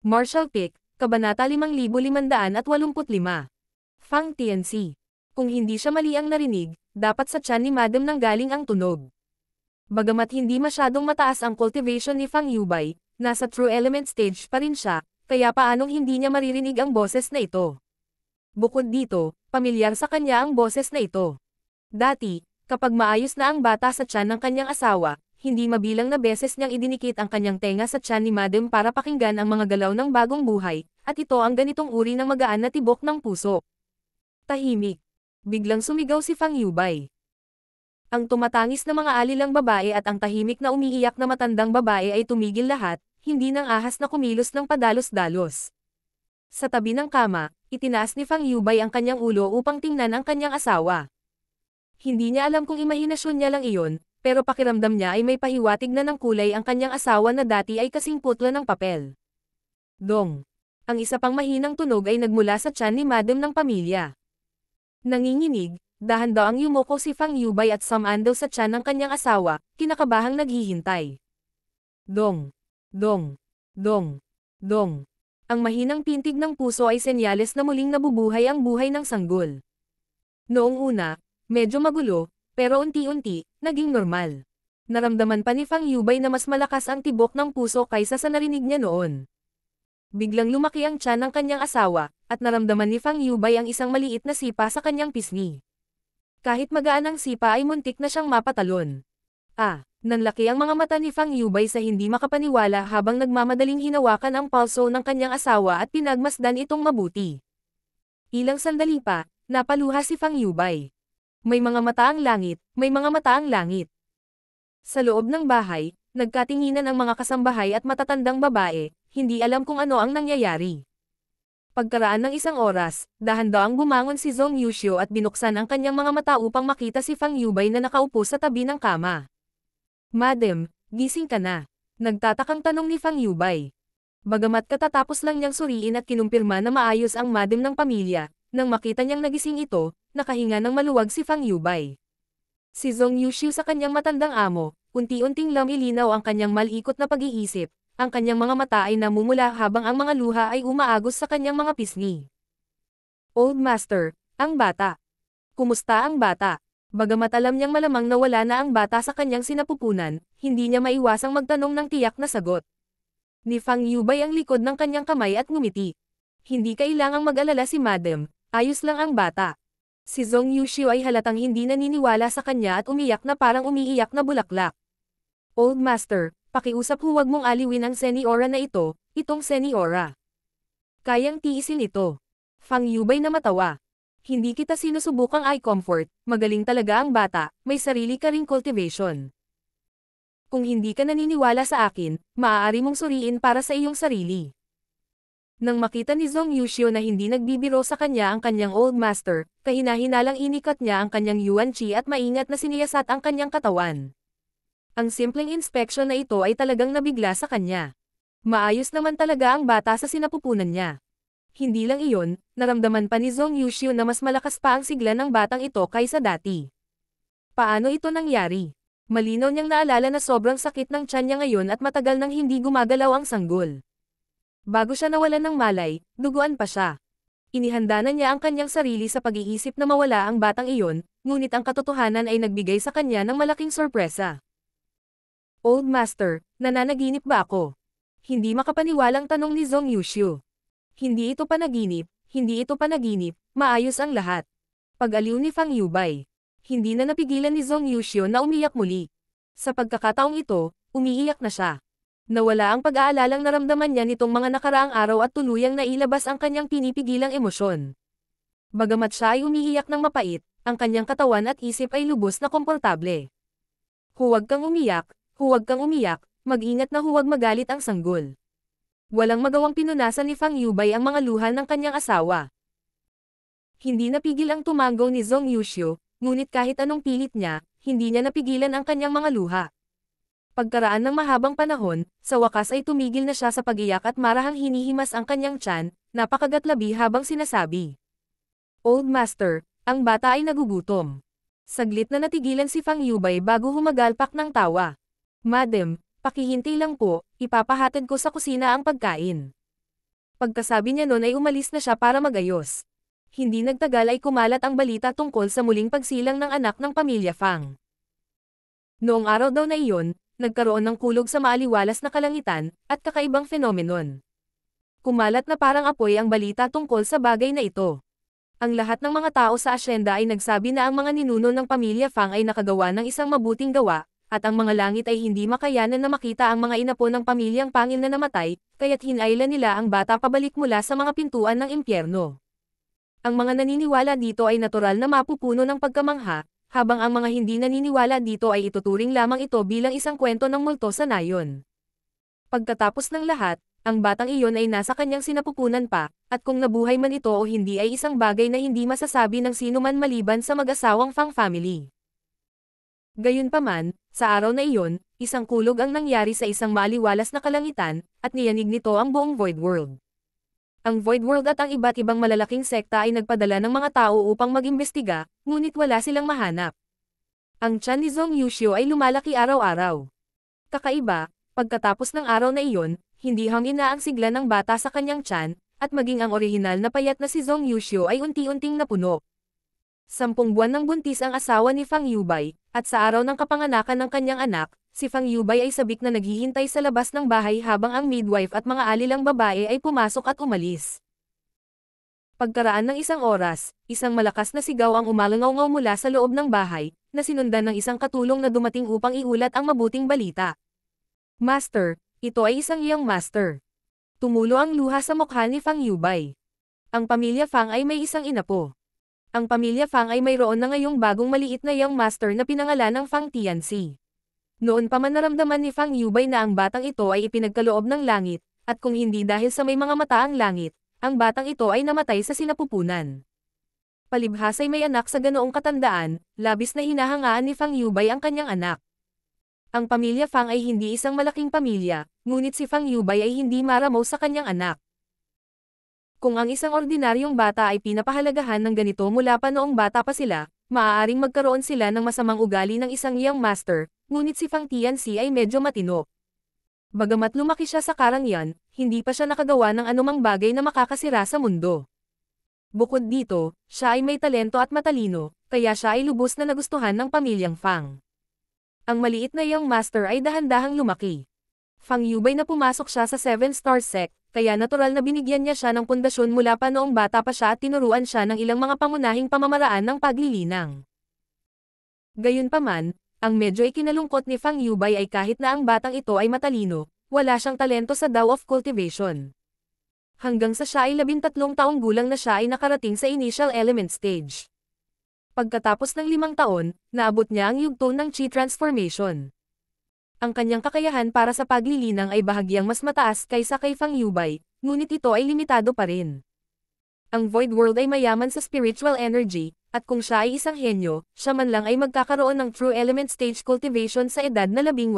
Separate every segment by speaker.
Speaker 1: Martial Pick, Kabanata 5585. Fang Tianxi. Kung hindi siya mali ang narinig, dapat sa tiyan ni Madam nanggaling ang tunog. Bagamat hindi masyadong mataas ang cultivation ni Fang Yubay, nasa true element stage pa rin siya, kaya paanong hindi niya maririnig ang boses na ito? Bukod dito, pamilyar sa kanya ang boses na ito. Dati, kapag maayos na ang bata sa tiyan ng kanyang asawa, hindi mabilang na beses niyang idinikit ang kanyang tenga sa tiyan ni Madam para pakinggan ang mga galaw ng bagong buhay, at ito ang ganitong uri ng magaan na tibok ng puso. Tahimik. Biglang sumigaw si Fang Yubay. Ang tumatangis na mga alilang babae at ang tahimik na umiiyak na matandang babae ay tumigil lahat, hindi nang ahas na kumilos ng padalos-dalos. Sa tabi ng kama, itinaas ni Fang Yubay ang kanyang ulo upang tingnan ang kanyang asawa. Hindi niya alam kung imahinasyon niya lang iyon, pero pakiramdam niya ay may pahiwatig na ng kulay ang kanyang asawa na dati ay kasing putla ng papel. Dong. Ang isa pang mahinang tunog ay nagmula sa tiyan ni Madam ng pamilya. Nanginginig, dahan-dahang yumuko si Fang Yubay at sumandal sa tiyan ng kanyang asawa, kinakabahang naghihintay. Dong. Dong. Dong. Dong. Ang mahinang pintig ng puso ay senyales na muling nabubuhay ang buhay ng sanggol. Noong una, medyo magulo, pero unti-unti, naging normal. Naramdaman pa ni Fang Yubay na mas malakas ang tibok ng puso kaysa sa narinig niya noon. Biglang lumaki ang tiyan ng kanyang asawa, at naramdaman ni Fang Yubay ang isang maliit na sipa sa kanyang pisngi. Kahit magaan ang sipa ay muntik na siyang mapatalon. Nanlaki ang mga mata ni Fang Yubay sa hindi makapaniwala habang nagmamadaling hinawakan ang pulso ng kanyang asawa at pinagmasdan itong mabuti. Ilang sandali pa, napaluha si Fang Yubay. May mga mata ang langit, may mga mata ang langit. Sa loob ng bahay, nagkatinginan ang mga kasambahay at matatandang babae, hindi alam kung ano ang nangyayari. Pagkaraan ng isang oras, dahan-dahang bumangon si Zhong Yuxiu at binuksan ang kanyang mga mata upang makita si Fang Yubay na nakaupo sa tabi ng kama. Madam, gising ka na. Nagtatakang tanong ni Fang Yubay. Bagamat katatapos lang niyang suriin at kinumpirma na maayos ang madam ng pamilya, nang makita niyang nagising ito, nakahinga ng maluwag si Fang Yubay. Si Zhong Yuxiu sa kanyang matandang amo, unti-unting lumilinaw ang kanyang malikot na pag-iisip, ang kanyang mga mata ay namumula habang ang mga luha ay umaagos sa kanyang mga pisngi. Old Master, ang bata. Kumusta ang bata? Bagamat alam niyang malamang na wala na ang bata sa kanyang sinapupunan, hindi niya maiwasang magtanong ng tiyak na sagot. Ni Fang Yubay ang likod ng kanyang kamay at ngumiti. Hindi kailangang mag-alala si Madam, ayos lang ang bata. Si Zhong Yuxiu ay halatang hindi naniniwala sa kanya at umiyak na parang umiiyak na bulaklak. Old Master, pakiusap huwag mong aliwin ang Seniora na ito, itong Seniora. Kayang tiisin ito. Fang Yubay na matawa. Hindi kita sinusubukang eye comfort, magaling talaga ang bata, may sarili ka ring cultivation. Kung hindi ka naniniwala sa akin, maaari mong suriin para sa iyong sarili. Nang makita ni Zhong Yuxiu na hindi nagbibiro sa kanya ang kanyang Old Master, kahina-hinalang inikat niya ang kanyang Yuan Qi at maingat na siniyasat ang kanyang katawan. Ang simpleng inspeksyon na ito ay talagang nabigla sa kanya. Maayos naman talaga ang bata sa sinapupunan niya. Hindi lang iyon, naramdaman pa ni Zhong Yuxiu na mas malakas pa ang sigla ng batang ito kaysa dati. Paano ito nangyari? Malinaw niyang naalala na sobrang sakit ng tiyan niya ngayon at matagal nang hindi gumagalaw ang sanggol. Bago siya nawalan ng malay, duguan pa siya. Inihanda na niya ang kanyang sarili sa pag-iisip na mawala ang batang iyon, ngunit ang katotohanan ay nagbigay sa kanya ng malaking sorpresa. Old Master, nananaginip ba ako? Hindi makapaniwalang tanong ni Zhong Yuxiu. Hindi ito panaginip, hindi ito panaginip, maayos ang lahat. Pag-aliw ni Fang Yubay. Hindi na napigilan ni Zhong Yuxiu na umiyak muli. Sa pagkakataong ito, umiiyak na siya. Nawala ang pag-aalalang naramdaman niya nitong mga nakaraang araw at tuluyang nailabas ang kanyang pinipigilang emosyon. Bagamat siya ay umiiyak ng mapait, ang kanyang katawan at isip ay lubos na komportable. Huwag kang umiyak, mag-ingat na huwag magalit ang sanggol. Walang magawang pinunasan ni Fang Yubay ang mga luha ng kanyang asawa. Hindi napigil ang tumanggaw ni Zhong Yuxiu, ngunit kahit anong pilit niya, hindi niya napigilan ang kanyang mga luha. Pagkaraan ng mahabang panahon, sa wakas ay tumigil na siya sa pag-iyak at marahang hinihimas ang kanyang tiyan, napakagatlabi habang sinasabi. Old Master, ang bata ay nagugutom. Saglit na natigilan si Fang Yubay bago humagalpak ng tawa. Madam, pakihintay lang po, ipapahatid ko sa kusina ang pagkain. Pagkasabi niya nun ay umalis na siya para magayos. Hindi nagtagal ay kumalat ang balita tungkol sa muling pagsilang ng anak ng pamilya Fang. Noong araw daw na iyon, nagkaroon ng kulog sa maaliwalas na kalangitan, at kakaibang fenomenon. Kumalat na parang apoy ang balita tungkol sa bagay na ito. Ang lahat ng mga tao sa asyenda ay nagsabi na ang mga ninuno ng pamilya Fang ay nakagawa ng isang mabuting gawa, at ang mga langit ay hindi makayanan na makita ang mga inapo ng pamilyang pangil na namatay, kaya't hinayla nila ang bata pabalik mula sa mga pintuan ng impyerno. Ang mga naniniwala dito ay natural na mapupuno ng pagkamangha, habang ang mga hindi naniniwala dito ay ituturing lamang ito bilang isang kwento ng multo sa nayon. Pagkatapos ng lahat, ang batang iyon ay nasa kanyang sinapupunan pa, at kung nabuhay man ito o hindi ay isang bagay na hindi masasabi ng sino man maliban sa mag-asawang Fang family. Gayunpaman, sa araw na iyon, isang kulog ang nangyari sa isang maaliwalas na kalangitan, at niyanig nito ang buong Void World. Ang Void World at ang iba't ibang malalaking sekta ay nagpadala ng mga tao upang mag-imbestiga, ngunit wala silang mahanap. Ang tiyan ni Zhong Yuxiu ay lumalaki araw-araw. Kakaiba, pagkatapos ng araw na iyon, hindi hangin ang sigla ng bata sa kanyang tiyan, at maging ang orihinal na payat na si Zhong Yuxiu ay unti-unting napuno. 10 buwan ng buntis ang asawa ni Fang Yubay, at sa araw ng kapanganakan ng kanyang anak, si Fang Yubay ay sabik na naghihintay sa labas ng bahay habang ang midwife at mga alilang babae ay pumasok at umalis. Pagkaraan ng isang oras, isang malakas na sigaw ang umalangaw mula sa loob ng bahay, na sinundan ng isang katulong na dumating upang iulat ang mabuting balita. Master, ito ay isang young master. Tumulo ang luha sa mukha ni Fang Yubay. Ang pamilya Fang ay may isang inapo. Ang pamilya Fang ay mayroon na ngayong bagong maliit na young master na pinangalan ng Fang Tianxi. Noon pa man naramdaman ni Fang Yubay na ang batang ito ay ipinagkaloob ng langit, at kung hindi dahil sa may mga mata ang langit, ang batang ito ay namatay sa sinapupunan. Palibhas ay may anak sa ganoong katandaan, labis na hinahangaan ni Fang Yubay ang kanyang anak. Ang pamilya Fang ay hindi isang malaking pamilya, ngunit si Fang Yubay ay hindi maramaw sa kanyang anak. Kung ang isang ordinaryong bata ay pinapahalagahan ng ganito mula pa noong bata pa sila, maaaring magkaroon sila ng masamang ugali ng isang young master, ngunit si Fang Tianxi ay medyo matino. Bagamat lumaki siya sa Karangyan, hindi pa siya nakagawa ng anumang bagay na makakasira sa mundo. Bukod dito, siya ay may talento at matalino, kaya siya ay lubos na nagustuhan ng pamilyang Fang. Ang maliit na young master ay dahan-dahang lumaki. Fang Yubay na pumasok siya sa 7-star sect, kaya natural na binigyan niya siya ng pundasyon mula pa noong bata pa siya at tinuruan siya ng ilang mga pangunahing pamamaraan ng paglilinang. Gayunpaman, ang medyo ikinalungkot ni Fang Yubay ay kahit na ang batang ito ay matalino, wala siyang talento sa Tao of Cultivation. Hanggang sa siya ay 13 taong gulang na siya ay nakarating sa initial element stage. Pagkatapos ng 5 taon, naabot niya ang yugto ng Chi Transformation. Ang kanyang kakayahan para sa paglilinang ay bahagyang mas mataas kaysa kay Fang Yubay, ngunit ito ay limitado pa rin. Ang Void World ay mayaman sa spiritual energy, at kung siya ay isang henyo, siya man lang ay magkakaroon ng True Element Stage Cultivation sa edad na 18.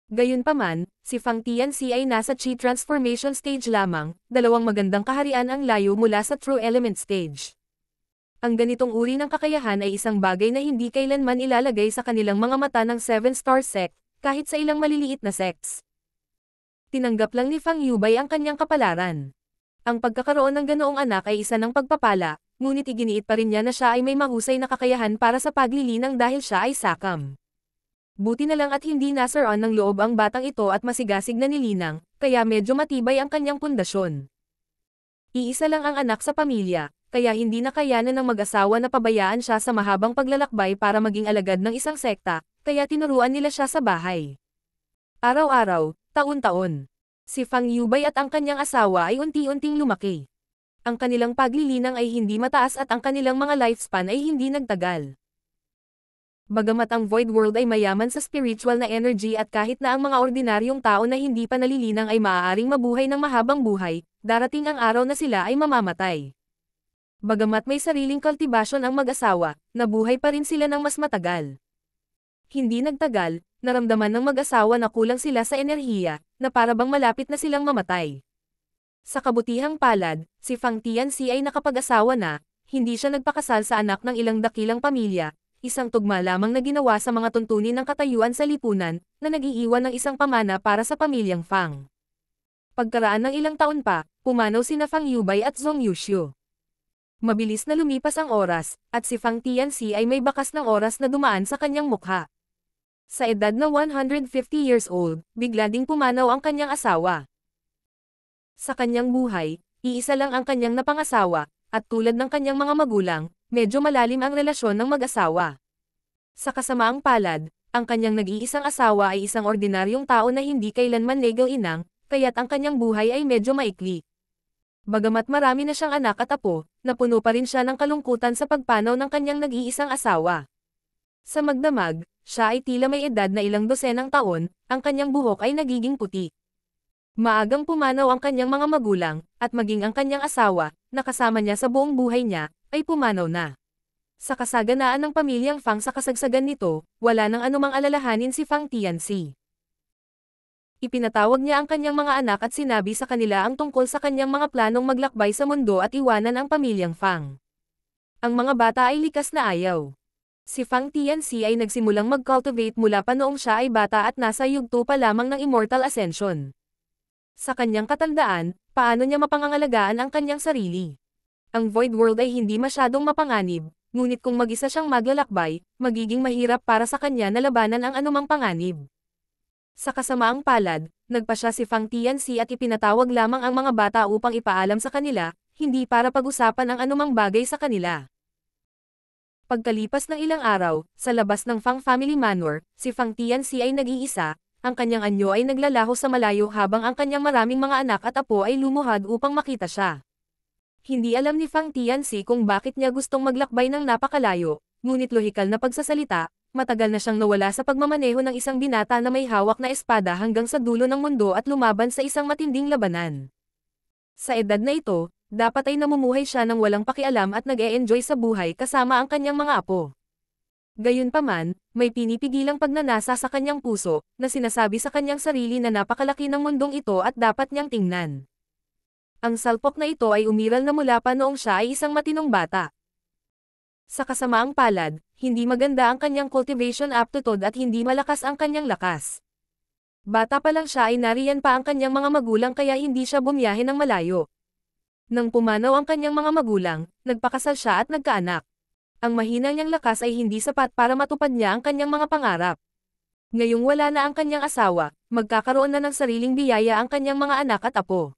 Speaker 1: Gayunpaman, si Fang Tianxi ay nasa Chi Transformation Stage lamang, dalawang magandang kaharian ang layo mula sa True Element Stage. Ang ganitong uri ng kakayahan ay isang bagay na hindi kailanman ilalagay sa kanilang mga mata ng 7-star sect, kahit sa ilang maliliit na sects. Tinanggap lang ni Fang Yubay ang kanyang kapalaran. Ang pagkakaroon ng ganoong anak ay isa ng pagpapala, ngunit iginiit pa rin niya na siya ay may mahusay na kakayahan para sa paglilinang dahil siya ay sakam. Buti na lang at hindi nasaran ng loob ang batang ito at masigasig na nilinang, kaya medyo matibay ang kanyang pundasyon. Iisa lang ang anak sa pamilya, kaya hindi na kayanan ng mag-asawa na pabayaan siya sa mahabang paglalakbay para maging alagad ng isang sekta, kaya tinuruan nila siya sa bahay. Araw-araw, taon-taon. Si Fang Yubay at ang kanyang asawa ay unti-unting lumaki. Ang kanilang paglilinang ay hindi mataas at ang kanilang mga lifespan ay hindi nagtagal. Bagamat ang Void World ay mayaman sa spiritual na energy at kahit na ang mga ordinaryong tao na hindi pa nalilinang ay maaaring mabuhay ng mahabang buhay, darating ang araw na sila ay mamamatay. Bagamat may sariling kultibasyon ang mag-asawa, nabuhay pa rin sila ng mas matagal. Hindi nagtagal, naramdaman ng mag-asawa na kulang sila sa enerhiya, na para bang malapit na silang mamatay. Sa kabutihang palad, si Fang Tianxi ay nakapag-asawa na, hindi siya nagpakasal sa anak ng ilang dakilang pamilya, isang tugma lamang na ginawa sa mga tuntunin ng katayuan sa lipunan, na nag-iiwan ng isang pamana para sa pamilyang Fang. Pagkaraan ng ilang taon pa, pumanaw sina Fang Yubay at Zhong Yuxiu. Mabilis na lumipas ang oras, at si Fang Tianxi ay may bakas ng oras na dumaan sa kanyang mukha. Sa edad na 150 years old, bigla ding pumanaw ang kanyang asawa. Sa kanyang buhay, iisa lang ang kanyang napangasawa, at tulad ng kanyang mga magulang, medyo malalim ang relasyon ng mag-asawa. Sa kasamaang palad, ang kanyang nag-iisang asawa ay isang ordinaryong tao na hindi kailanman legal inang, kaya't ang kanyang buhay ay medyo maikli. Bagamat marami na siyang anak at apo, napuno pa rin siya ng kalungkutan sa pagpanaw ng kanyang nag-iisang asawa. Sa magdamag, siya ay tila may edad na ilang dosenang taon, ang kanyang buhok ay nagiging puti. Maagang pumanaw ang kanyang mga magulang, at maging ang kanyang asawa, na kasama niya sa buong buhay niya, ay pumanaw na. Sa kasaganaan ng pamilyang Fang sa kasagsagan nito, wala nang anumang alalahanin si Fang Tianxi. Ipinatawag niya ang kanyang mga anak at sinabi sa kanila ang tungkol sa kanyang mga planong maglakbay sa mundo at iwanan ang pamilyang Fang. Ang mga bata ay likas na ayaw. Si Fang Tianxi ay nagsimulang mag-cultivate mula pa noong siya ay bata at nasa yugto pa lamang ng Immortal Ascension. Sa kanyang katandaan, paano niya mapangangalagaan ang kanyang sarili? Ang Void World ay hindi masyadong mapanganib, ngunit kung mag-isa siyang maglalakbay, magiging mahirap para sa kanya na labanan ang anumang panganib. Sa kasamaang palad, nagpa siya si Fang Tianxi at ipinatawag lamang ang mga bata upang ipaalam sa kanila, hindi para pag-usapan ang anumang bagay sa kanila. Pagkalipas ng ilang araw, sa labas ng Fang Family Manor, si Fang Tianxi ay nag-iisa, ang kanyang anyo ay naglalaho sa malayo habang ang kanyang maraming mga anak at apo ay lumuhad upang makita siya. Hindi alam ni Fang Tianxi kung bakit niya gustong maglakbay ng napakalayo, ngunit lohikal na pagsasalita, matagal na siyang nawala sa pagmamaneho ng isang binata na may hawak na espada hanggang sa dulo ng mundo at lumaban sa isang matinding labanan. Sa edad na ito, dapat ay namumuhay siya ng walang pakialam at nag-e-enjoy sa buhay kasama ang kanyang mga apo. Gayunpaman, may pinipigilang pagnanasa sa kanyang puso, na sinasabi sa kanyang sarili na napakalaki ng mundong ito at dapat niyang tingnan. Ang salpok na ito ay umiral na mula pa noong siya ay isang matinong bata. Sa kasamaang palad, hindi maganda ang kanyang cultivation aptitude at hindi malakas ang kanyang lakas. Bata pa lang siya ay nariyan pa ang kanyang mga magulang kaya hindi siya bumiyahe ng malayo. Nang pumanaw ang kanyang mga magulang, nagpakasal siya at nagkaanak. Ang mahina niyang lakas ay hindi sapat para matupad niya ang kanyang mga pangarap. Ngayong wala na ang kanyang asawa, magkakaroon na ng sariling biyaya ang kanyang mga anak at apo.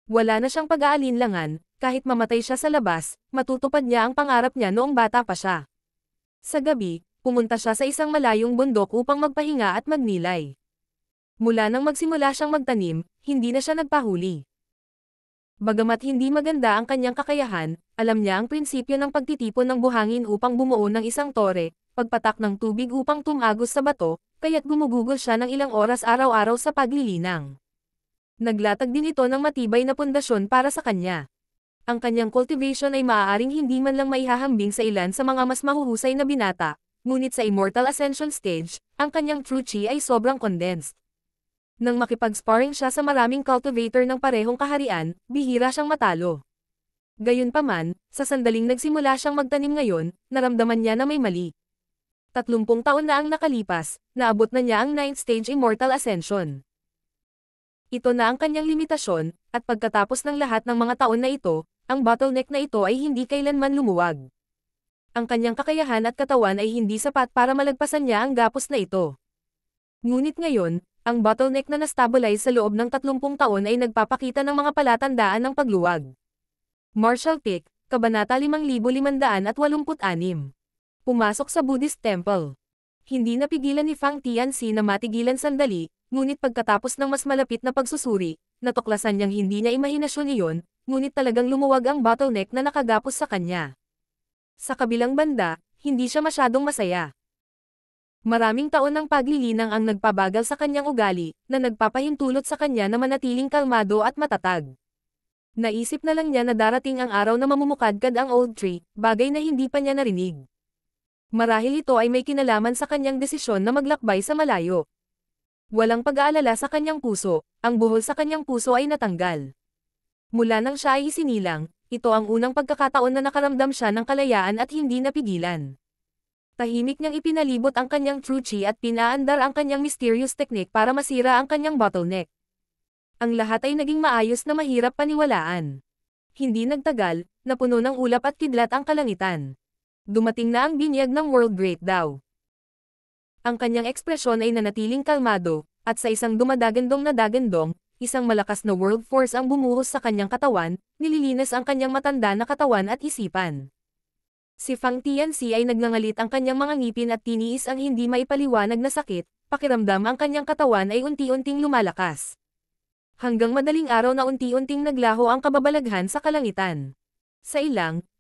Speaker 1: Wala na siyang pag-aalinlangan, kahit mamatay siya sa labas, matutupad niya ang pangarap niya noong bata pa siya. Sa gabi, pumunta siya sa isang malayong bundok upang magpahinga at magnilay. Mula nang magsimula siyang magtanim, hindi na siya nagpahuli. Bagamat hindi maganda ang kanyang kakayahan, alam niya ang prinsipyo ng pagtitipon ng buhangin upang bumuo ng isang tore, pagpatak ng tubig upang tumagos sa bato, kaya't gumugugol siya ng ilang oras araw-araw sa paglilinang. Naglatag din ito ng matibay na pundasyon para sa kanya. Ang kanyang cultivation ay maaaring hindi man lang maihahambing sa ilan sa mga mas mahuhusay na binata, ngunit sa Immortal Ascension stage, ang kanyang true chi ay sobrang condensed. Nang makipag-sparring siya sa maraming cultivator ng parehong kaharian, bihira siyang matalo. Gayunpaman, sa sandaling nagsimula siyang magtanim ngayon, naramdaman niya na may mali. 30 taon na ang nakalipas, naabot na niya ang 9th stage Immortal Ascension. Ito na ang kanyang limitasyon, at pagkatapos ng lahat ng mga taon na ito, ang bottleneck na ito ay hindi kailanman lumuwag. Ang kanyang kakayahan at katawan ay hindi sapat para malagpasan niya ang gapos na ito. Ngunit ngayon, ang bottleneck na na-stabilize sa loob ng 30 taon ay nagpapakita ng mga palatandaan ng pagluwag. Martial Peak, Kabanata 5586. Pumasok sa Buddhist Temple. Hindi napigilan ni Fang Tianxi na matigilan sandali, ngunit pagkatapos ng mas malapit na pagsusuri, natuklasan niyang hindi niya imahinasyon iyon, ngunit talagang lumuwag ang bottleneck na nakagapos sa kanya. Sa kabilang banda, hindi siya masyadong masaya. Maraming taon ng paglilinang ang nagpabagal sa kanyang ugali, na nagpapahintulot sa kanya na manatiling kalmado at matatag. Naisip na lang niya na darating ang araw na mamumukadkad ang old tree, bagay na hindi pa niya narinig. Marahil ito ay may kinalaman sa kanyang desisyon na maglakbay sa malayo. Walang pag-aalala sa kanyang puso, ang buhol sa kanyang puso ay natanggal. Mula nang siya ay isinilang, ito ang unang pagkakataon na nakaramdam siya ng kalayaan at hindi napigilan. Tahimik niyang ipinalibot ang kanyang true chi at pinaandar ang kanyang mysterious technique para masira ang kanyang bottleneck. Ang lahat ay naging maayos na mahirap paniwalaan. Hindi nagtagal, napuno ng ulap at kidlat ang kalangitan. Dumating na ang binyag ng World Great Daw. Ang kanyang ekspresyon ay nanatiling kalmado, at sa isang dumadagandong na dagandong, isang malakas na world force ang bumuhos sa kanyang katawan, nililinis ang kanyang matanda na katawan at isipan. Si Fang Tianxi ay nagngangalit ang kanyang mga ngipin at tiniis ang hindi maipaliwanag na sakit, pakiramdam ang kanyang katawan ay unti-unting lumalakas. Hanggang madaling araw na unti-unting naglaho ang kababalaghan sa kalangitan. Sa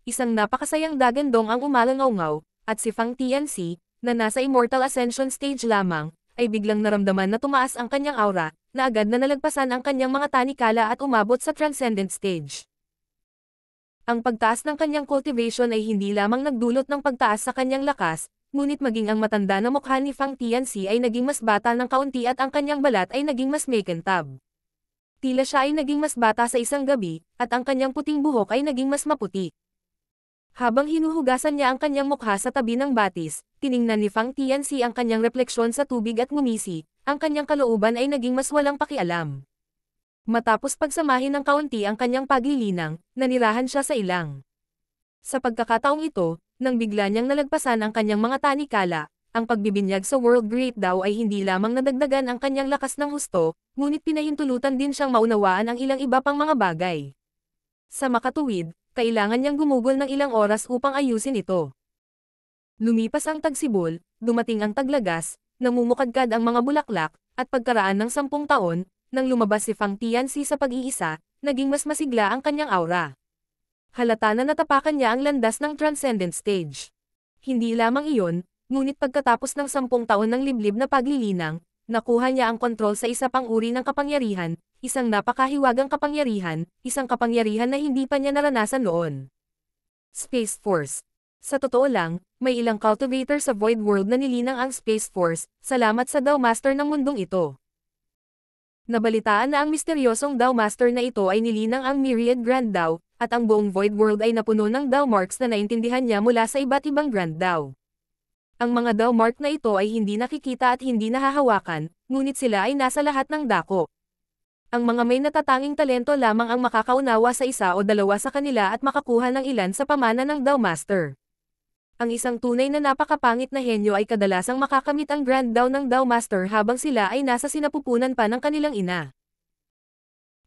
Speaker 1: isang napakasayang dagandong ang umalangaw-ngaw, at si Fang Tianxi, na nasa Immortal Ascension stage lamang, ay biglang naramdaman na tumaas ang kanyang aura, na agad na nalagpasan ang kanyang mga tanikala at umabot sa Transcendent stage. Ang pagtaas ng kanyang cultivation ay hindi lamang nagdulot ng pagtaas sa kanyang lakas, ngunit maging ang matanda na mukha ni Fang Tianxi ay naging mas bata ng kaunti at ang kanyang balat ay naging mas makintab. Tila siya ay naging mas bata sa isang gabi, at ang kanyang puting buhok ay naging mas maputi. Habang hinuhugasan niya ang kanyang mukha sa tabi ng batis, tiningnan ni Fang Tianxi ang kanyang refleksyon sa tubig at ngumisi, ang kanyang kalooban ay naging mas walang pakialam. Matapos pagsamahin ng kaunti ang kanyang paglilinang, nanirahan siya sa ilang. Sa pagkakataong ito, nang bigla niyang nalagpasan ang kanyang mga tanikala, ang pagbibinyag sa World Great Daw ay hindi lamang nadagdagan ang kanyang lakas ng husto, ngunit pinahintulutan din siyang maunawaan ang ilang iba pang mga bagay. Sa makatuwid, kailangan niyang gumugol ng ilang oras upang ayusin ito. Lumipas ang tagsibol, dumating ang taglagas, namumukadkad ang mga bulaklak, at pagkaraan ng 10 taon, nang lumabas si Fang Tianxi sa pag-iisa, naging mas masigla ang kanyang aura. Halata na natapakan niya ang landas ng Transcendent Stage. Hindi lamang iyon, ngunit pagkatapos ng 10 taon ng liblib na paglilinang, nakuha niya ang kontrol sa isa pang uri ng kapangyarihan, isang napakahiwagang kapangyarihan, isang kapangyarihan na hindi pa niya naranasan noon. Space Force. Sa totoo lang, may ilang cultivator sa Void World na nilinang ang Space Force, salamat sa Daw Master ng mundong ito. Nabalitaan na ang misteryosong Daw Master na ito ay nilinang ang Myriad Grand Daw, at ang buong Void World ay napuno ng Daw Marks na naintindihan niya mula sa iba't ibang Grand Daw. Ang mga Daw Mark na ito ay hindi nakikita at hindi nahahawakan, ngunit sila ay nasa lahat ng dako. Ang mga may natatanging talento lamang ang makakaunawa sa isa o dalawa sa kanila at makakuha ng ilan sa pamana ng Daw Master. Ang isang tunay na napakapangit na henyo ay kadalasang makakamit ang Grand Daw ng Daw Master habang sila ay nasa sinapupunan pa ng kanilang ina.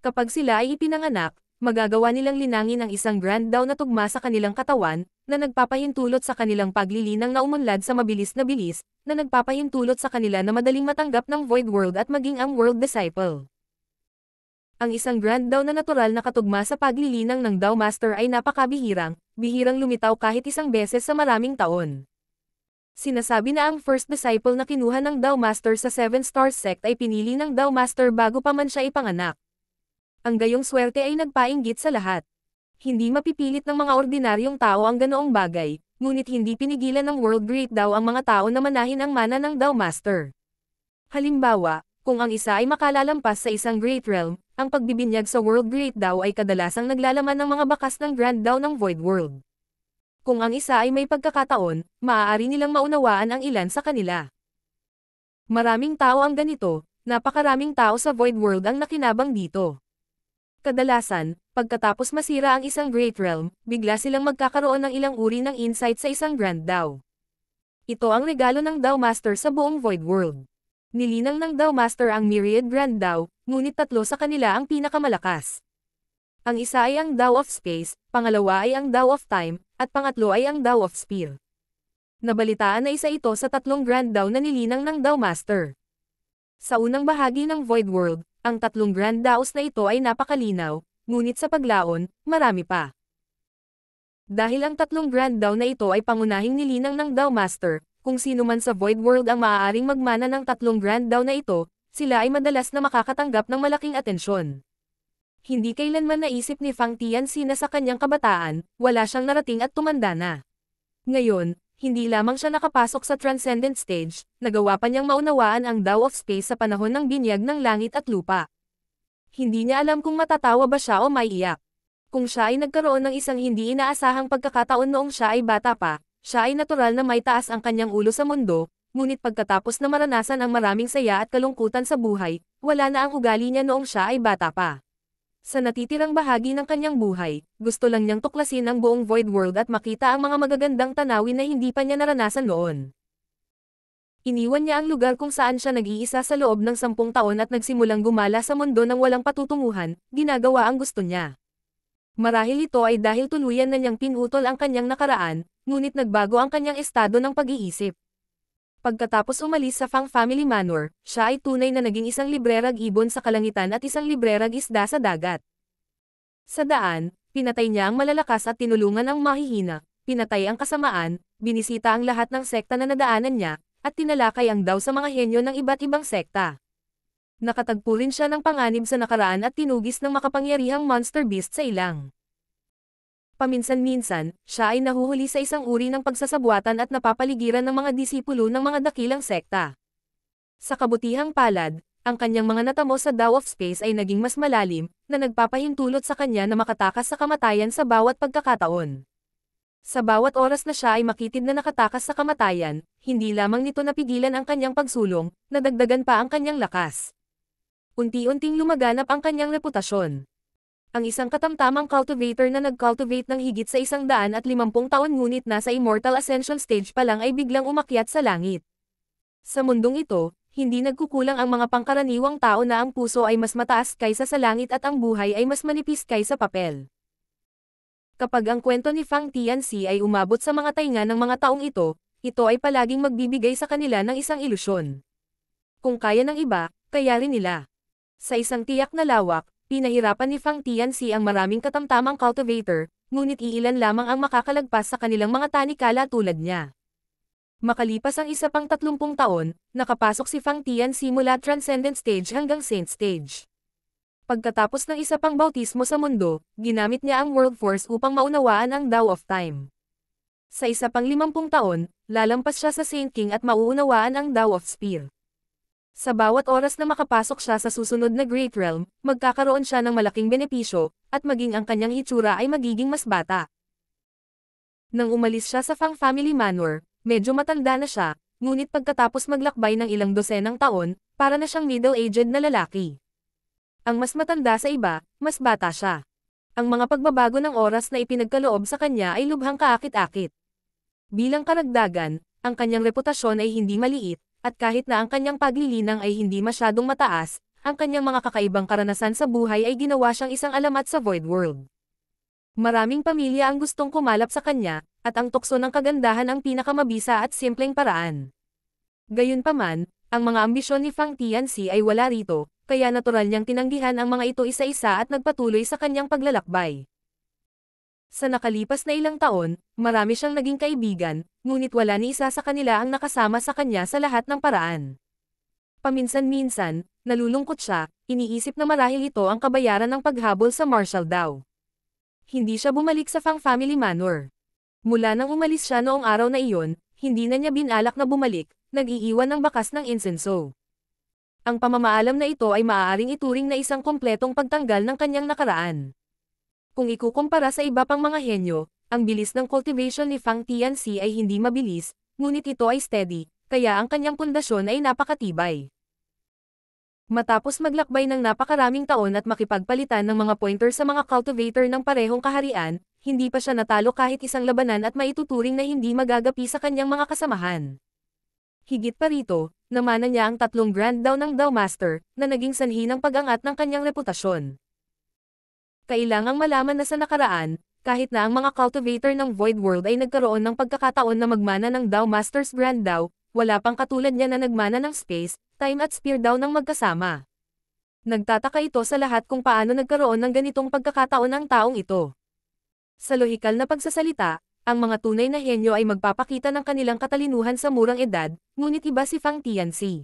Speaker 1: Kapag sila ay ipinanganak, magagawa nilang linangin ang isang Grand Daw na tugma sa kanilang katawan, na nagpapahintulot sa kanilang paglilinang na umunlad sa mabilis na bilis, na nagpapahintulot sa kanila na madaling matanggap ng Void World at maging ang World Disciple. Ang isang Grand Daw na natural na katugma sa paglilinang ng Daw Master ay napakabihirang, bihirang lumitaw kahit isang beses sa maraming taon. Sinasabi na ang first disciple na kinuha ng Daw Master sa 7 Stars Sect ay pinili ng Daw Master bago pa man siya ipanganak. Ang gayong swerte ay nagpainggit sa lahat. Hindi mapipilit ng mga ordinaryong tao ang ganoong bagay, ngunit hindi pinigilan ng World Great Daw ang mga tao na manahin ang mana ng Daw Master. Halimbawa, kung ang isa ay makalalampas sa isang Great Realm, ang pagbibinyag sa World Great Daw ay kadalasang naglalaman ng mga bakas ng Grand Daw ng Void World. Kung ang isa ay may pagkakataon, maaari nilang maunawaan ang ilan sa kanila. Maraming tao ang ganito, napakaraming tao sa Void World ang nakinabang dito. Kadalasan, pagkatapos masira ang isang Great Realm, bigla silang magkakaroon ng ilang uri ng insight sa isang Grand Daw. Ito ang regalo ng Daw Master sa buong Void World. Nilinang ng Daw Master ang Myriad Grand Daw, ngunit 3 sa kanila ang pinakamalakas. Ang isa ay ang Daw of Space, pangalawa ay ang Daw of Time, at pangatlo ay ang Daw of Spear. Nabalitaan na isa ito sa 3 Grand Daw na nilinang ng Daw Master. Sa unang bahagi ng Void World, ang 3 Grand Daws na ito ay napakalinaw, ngunit sa paglaon, marami pa. Dahil ang 3 Grand Daw na ito ay pangunahing nilinang ng Daw Master, kung sino man sa Void World ang maaaring magmana ng 3 Grand Daw na ito, sila ay madalas na makakatanggap ng malaking atensyon. Hindi kailanman naisip ni Fang Tianxi na sa kanyang kabataan, wala siyang narating at tumanda na. Ngayon, hindi lamang siya nakapasok sa Transcendent Stage, nagawa pa niyang maunawaan ang Daw of Space sa panahon ng binyag ng langit at lupa. Hindi niya alam kung matatawa ba siya o maiiyak. Kung siya ay nagkaroon ng isang hindi inaasahang pagkakataon noong siya ay bata pa, siya ay natural na may taas ang kanyang ulo sa mundo, ngunit pagkatapos na maranasan ang maraming saya at kalungkutan sa buhay, wala na ang ugali niya noong siya ay bata pa. Sa natitirang bahagi ng kanyang buhay, gusto lang niyang tuklasin ang buong Void World at makita ang mga magagandang tanawin na hindi pa niya naranasan noon. Iniwan niya ang lugar kung saan siya nag-iisa sa loob ng 10 taon at nagsimulang gumala sa mundo ng walang patutunguhan, ginagawa ang gusto niya. Marahil ito ay dahil tuluyan na niyang pinutol ang kanyang nakaraan, ngunit nagbago ang kanyang estado ng pag-iisip. Pagkatapos umalis sa Fang Family Manor, siya ay tunay na naging isang librerag ibon sa kalangitan at isang librerag isda sa dagat. Sa daan, pinatay niya ang malalakas at tinulungan ang mahihina, pinatay ang kasamaan, binisita ang lahat ng sekta na nadaanan niya, at tinalakay ang daw sa mga henyo ng iba't ibang sekta. Nakatagpo rin siya ng panganib sa nakaraan at tinugis ng makapangyarihang monster beast sa ilang. Paminsan-minsan, siya ay nahuhuli sa isang uri ng pagsasabuatan at napapaligiran ng mga disipulo ng mga dakilang sekta. Sa kabutihang palad, ang kanyang mga natamo sa Tao of Space ay naging mas malalim, na nagpapahintulot sa kanya na makatakas sa kamatayan sa bawat pagkakataon. Sa bawat oras na siya ay makitid na nakatakas sa kamatayan, hindi lamang nito napigilan ang kanyang pagsulong, nadagdagan pa ang kanyang lakas. Unti-unting lumaganap ang kanyang reputasyon. Ang isang katamtamang cultivator na nag-cultivate ng higit sa 150 taon ngunit nasa Immortal Ascension stage pa lang ay biglang umakyat sa langit. Sa mundong ito, hindi nagkukulang ang mga pangkaraniwang tao na ang puso ay mas mataas kaysa sa langit at ang buhay ay mas manipis kaysa papel. Kapag ang kwento ni Fang Tianxi ay umabot sa mga tainga ng mga taong ito ay palaging magbibigay sa kanila ng isang ilusyon. Kung kaya ng iba, kaya rin nila. Sa isang tiyak na lawak, pinahirapan ni Fang Tianxi ang maraming katamtamang cultivator, ngunit iilan lamang ang makakalagpas sa kanilang mga tanikala tulad niya. Makalipas ang isa pang 30 taon, nakapasok si Fang Tianxi mula Transcendent Stage hanggang Saint Stage. Pagkatapos ng isa pang bautismo sa mundo, ginamit niya ang World Force upang maunawaan ang Tao of Time. Sa isa pang 50 taon, lalampas siya sa Saint King at mauunawaan ang Tao of Spear. Sa bawat oras na makapasok siya sa susunod na Great Realm, magkakaroon siya ng malaking benepisyo, at maging ang kanyang hitsura ay magiging mas bata. Nang umalis siya sa Fang Family Manor, medyo matanda na siya, ngunit pagkatapos maglakbay ng ilang dosenang taon, para na siyang middle-aged na lalaki. Ang mas matanda sa iba, mas bata siya. Ang mga pagbabago ng oras na ipinagkaloob sa kanya ay lubhang kaakit-akit. Bilang karagdagan, ang kanyang reputasyon ay hindi maliit, at kahit na ang kanyang paglilinang ay hindi masyadong mataas, ang kanyang mga kakaibang karanasan sa buhay ay ginawa siyang isang alamat sa Void World. Maraming pamilya ang gustong kumalap sa kanya, at ang tukso ng kagandahan ang pinakamabisa at simpleng paraan. Gayunpaman, ang mga ambisyon ni Fang Tianxi ay wala rito, kaya natural niyang tinanggihan ang mga ito isa-isa at nagpatuloy sa kanyang paglalakbay. Sa nakalipas na ilang taon, marami siyang naging kaibigan, ngunit wala ni isa sa kanila ang nakasama sa kanya sa lahat ng paraan. Paminsan-minsan, nalulungkot siya, iniisip na marahil ito ang kabayaran ng paghabol sa Martial Dao. Hindi siya bumalik sa Fang Family Manor. Mula nang umalis siya noong araw na iyon, hindi na niya binalak na bumalik, nag-iiwan ng bakas ng insenso. Ang pamamaalam na ito ay maaaring ituring na isang kompletong pagtanggal ng kanyang nakaraan. Kung ikukumpara sa iba pang mga henyo, ang bilis ng cultivation ni Fang Tianxi ay hindi mabilis, ngunit ito ay steady, kaya ang kanyang pundasyon ay napakatibay. Matapos maglakbay ng napakaraming taon at makipagpalitan ng mga pointer sa mga cultivator ng parehong kaharian, hindi pa siya natalo kahit isang labanan at maituturing na hindi magagapi sa kanyang mga kasamahan. Higit pa rito, namana niya ang 3 Grand Dao ng Dao Master, na naging sanhi ng pag-angat ng kanyang reputasyon. Kailangang malaman na sa nakaraan, kahit na ang mga cultivator ng Void World ay nagkaroon ng pagkakataon na magmana ng Dao Master's Grand Dao, wala pang katulad niya na nagmana ng Space, Time at Spear Dao ng magkasama. Nagtataka ito sa lahat kung paano nagkaroon ng ganitong pagkakataon ang taong ito. Sa lohikal na pagsasalita, ang mga tunay na henyo ay magpapakita ng kanilang katalinuhan sa murang edad, ngunit iba si Fang Tianxi.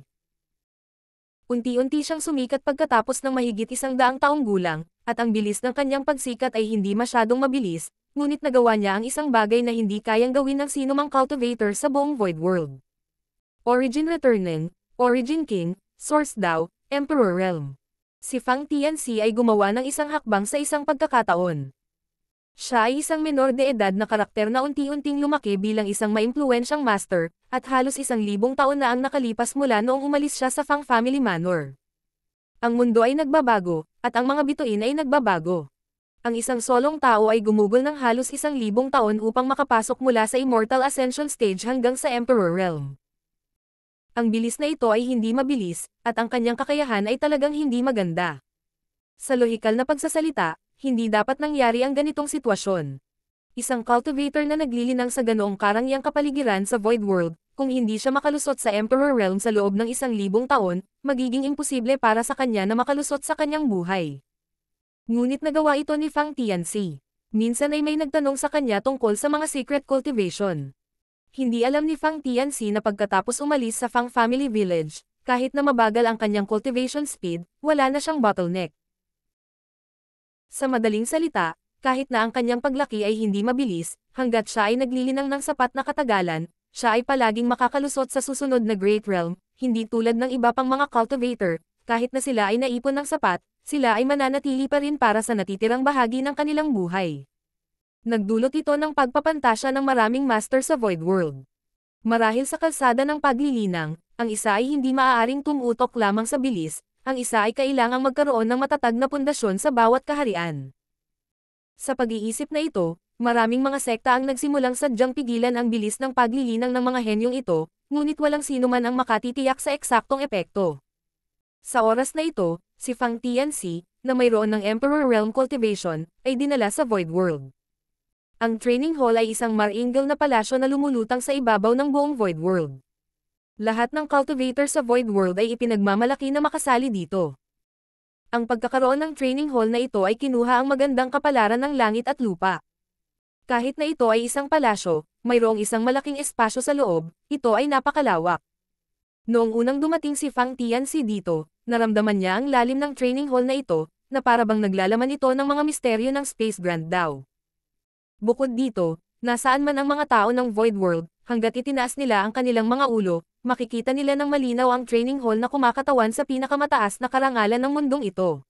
Speaker 1: Unti-unti siyang sumikat pagkatapos ng mahigit 100 taong gulang, at ang bilis ng kanyang pagsikat ay hindi masyadong mabilis, ngunit nagawa niya ang isang bagay na hindi kayang gawin ng sinumang cultivator sa buong Void World. Origin Returning, Origin King, Source Dao, Emperor Realm. Si Fang Tianxi ay gumawa ng isang hakbang sa isang pagkakataon. Siya ay isang menor de edad na karakter na unti-unting lumaki bilang isang maimpluwensyang master, at halos 1,000 taon na ang nakalipas mula noong umalis siya sa Fang Family Manor. Ang mundo ay nagbabago, at ang mga bituin ay nagbabago. Ang isang solong tao ay gumugol ng halos 1,000 taon upang makapasok mula sa Immortal Ascension Stage hanggang sa Emperor Realm. Ang bilis na ito ay hindi mabilis, at ang kanyang kakayahan ay talagang hindi maganda. Sa lohikal na pagsasalita, hindi dapat nangyari ang ganitong sitwasyon. Isang cultivator na naglilinang sa ganoong karangyang kapaligiran sa Void World, kung hindi siya makalusot sa Emperor Realm sa loob ng 1,000 taon, magiging imposible para sa kanya na makalusot sa kanyang buhay. Ngunit nagawa ito ni Fang Tianxi. Minsan ay may nagtanong sa kanya tungkol sa mga secret cultivation. Hindi alam ni Fang Tianxi na pagkatapos umalis sa Fang Family Village, kahit na mabagal ang kanyang cultivation speed, wala na siyang bottleneck. Sa madaling salita, kahit na ang kanyang paglaki ay hindi mabilis, hanggat siya ay naglilinang ng sapat na katagalan, siya ay palaging makakalusot sa susunod na Great Realm, hindi tulad ng iba pang mga cultivator, kahit na sila ay naipon ng sapat, sila ay mananatili pa rin para sa natitirang bahagi ng kanilang buhay. Nagdulot ito ng pagpapantasya ng maraming master sa Void World. Marahil sa kalsada ng paglilinang, ang isa ay hindi maaaring tumutok lamang sa bilis, ang isa ay kailangang magkaroon ng matatag na pundasyon sa bawat kaharian. Sa pag-iisip na ito, maraming mga sekta ang nagsimulang sadyang pigilan ang bilis ng paglilinang ng mga henyong ito, ngunit walang sino man ang makatitiyak sa eksaktong epekto. Sa oras na ito, si Fang Tianxi, na mayroon ng Emperor Realm Cultivation, ay dinala sa Void World. Ang training hall ay isang maringal na palasyo na lumulutang sa ibabaw ng buong Void World. Lahat ng cultivator sa Void World ay ipinagmamalaki na makasali dito. Ang pagkakaroon ng training hall na ito ay kinuha ang magandang kapalaran ng langit at lupa. Kahit na ito ay isang palasyo, mayroong isang malaking espasyo sa loob, ito ay napakalawak. Noong unang dumating si Fang Tianxi dito, naramdaman niya ang lalim ng training hall na ito, na parabang naglalaman ito ng mga misteryo ng Space Grand daw. Bukod dito, nasaan man ang mga tao ng Void World, hanggat itinaas nila ang kanilang mga ulo, makikita nila ng malinaw ang training hall na kumakatawan sa pinakamataas na karangalan ng mundong ito.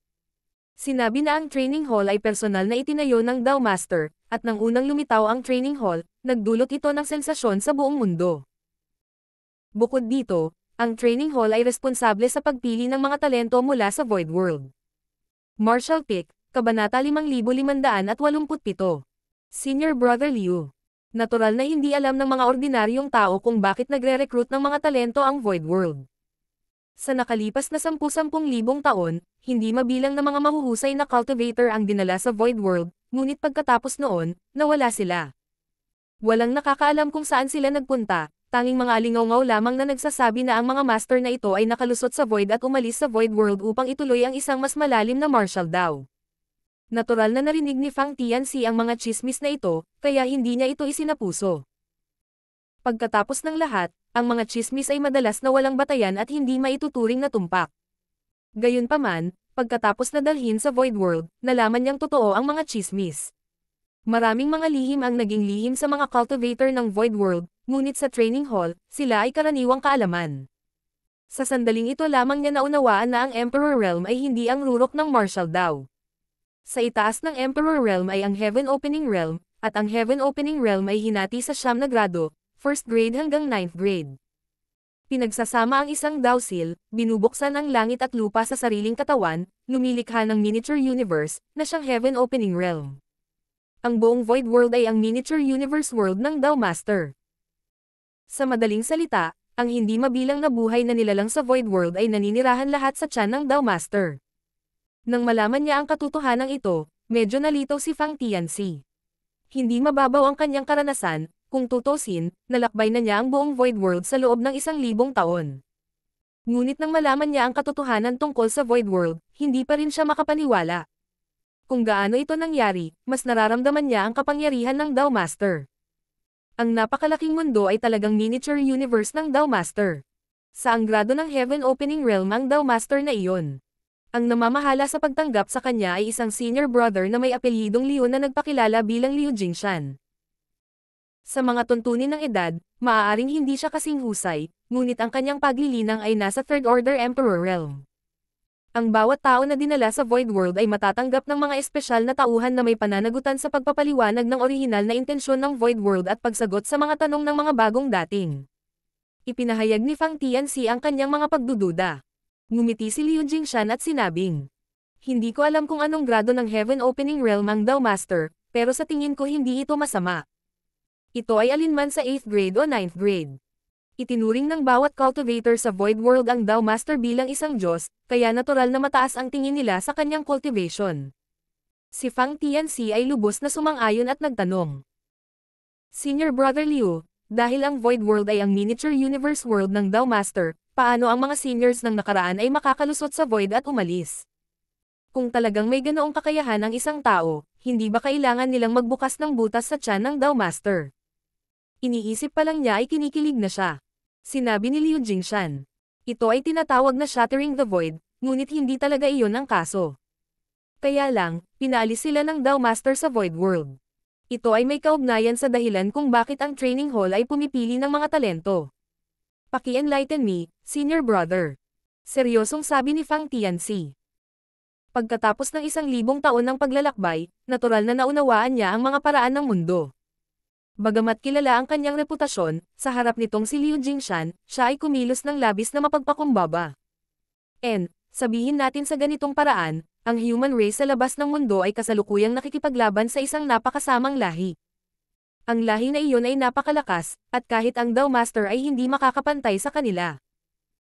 Speaker 1: Sinabi na ang training hall ay personal na itinayo ng Dao Master, at nang unang lumitaw ang training hall, nagdulot ito ng sensasyon sa buong mundo. Bukod dito, ang training hall ay responsable sa pagpili ng mga talento mula sa Void World. Martial Pick, Kabanata 5587. Senior Brother Liu. Natural na hindi alam ng mga ordinaryong tao kung bakit nagre-recruit ng mga talento ang Void World. Sa nakalipas na 10,000 taon, hindi mabilang na mga mahuhusay na cultivator ang dinala sa Void World, ngunit pagkatapos noon, nawala sila. Walang nakakaalam kung saan sila nagpunta. Tanging mga alingaw lamang na nagsasabi na ang mga master na ito ay nakalusot sa Void at umalis sa Void World upang ituloy ang isang mas malalim na martial Dao. Natural na narinig ni Fang Tianxi ang mga chismis na ito, kaya hindi niya ito isinapuso. Pagkatapos ng lahat, ang mga chismis ay madalas na walang batayan at hindi maituturing na tumpak. Gayunpaman, pagkatapos na dalhin sa Void World, nalaman niyang totoo ang mga chismis. Maraming mga lihim ang naging lihim sa mga cultivator ng Void World, ngunit sa training hall, sila ay karaniwang kaalaman. Sa sandaling ito lamang niya naunawaan na ang Emperor Realm ay hindi ang rurok ng martial Dao. Sa itaas ng Emperor Realm ay ang Heaven Opening Realm, at ang Heaven Opening Realm ay hinati sa 9 na grado, 1st grade hanggang 9th grade. Pinagsasama ang isang Dao Seal, binubuksan ang langit at lupa sa sariling katawan, lumilikha ng miniature universe, na siyang Heaven Opening Realm. Ang buong Void World ay ang miniature universe world ng Dao Master. Sa madaling salita, ang hindi mabilang na buhay na nilalang sa Void World ay naninirahan lahat sa tiyan ng Dao Master. Nang malaman niya ang katotohanan ito, medyo nalitaw si Fang Tianxi. Hindi mababaw ang kanyang karanasan, kung tutusin, nalakbay na niya ang buong Void World sa loob ng 1,000 taon. Ngunit nang malaman niya ang katotohanan tungkol sa Void World, hindi pa rin siya makapaniwala. Kung gaano ito nangyari, mas nararamdaman niya ang kapangyarihan ng Dao Master. Ang napakalaking mundo ay talagang miniature universe ng Dao Master. Sa ang grado ng Heaven Opening Realm ang Dao Master na iyon. Ang namamahala sa pagtanggap sa kanya ay isang senior brother na may apelyidong Liu na nagpakilala bilang Liu Jingshan. Sa mga tuntunin ng edad, maaaring hindi siya kasing husay, ngunit ang kanyang paglilinang ay nasa Third Order Emperor Realm. Ang bawat tao na dinala sa Void World ay matatanggap ng mga espesyal na tauhan na may pananagutan sa pagpapaliwanag ng orihinal na intensyon ng Void World at pagsagot sa mga tanong ng mga bagong dating. Ipinahayag ni Fang Tianxi ang kanyang mga pagdududa. Ngumiti si Liu Jingshan at sinabing, hindi ko alam kung anong grado ng Heaven Opening Realm ang Dao Master, pero sa tingin ko hindi ito masama. Ito ay alinman sa 8th grade o 9th grade. Itinuring ng bawat cultivator sa Void World ang Dao Master bilang isang Diyos, kaya natural na mataas ang tingin nila sa kanyang cultivation. Si Fang Tianxi ay lubos na sumang-ayon at nagtanong. Senior Brother Liu, dahil ang Void World ay ang miniature universe world ng Dao Master, paano ang mga seniors ng nakaraan ay makakalusot sa Void at umalis? Kung talagang may ganoong kakayahan ang isang tao, hindi ba kailangan nilang magbukas ng butas sa tiyan ng Dao Master? Iniisip pa lang niya ay kinikilig na siya. Sinabi ni Liu Jingshan. Ito ay tinatawag na Shattering the Void, ngunit hindi talaga iyon ang kaso. Kaya lang, pinaalis sila ng Dao Master sa Void World. Ito ay may kaugnayan sa dahilan kung bakit ang training hall ay pumipili ng mga talento. Paki-enlighten me, senior brother. Seryosong sabi ni Fang Tianxi. Pagkatapos ng 1,000 taon ng paglalakbay, natural na naunawaan niya ang mga paraan ng mundo. Bagamat kilala ang kanyang reputasyon, sa harap nitong si Liu Jingshan, siya ay kumilos ng labis na mapagpakumbaba. Sabihin natin sa ganitong paraan, ang human race sa labas ng mundo ay kasalukuyang nakikipaglaban sa isang napakasamang lahi. Ang lahi na iyon ay napakalakas, at kahit ang Dao Master ay hindi makakapantay sa kanila.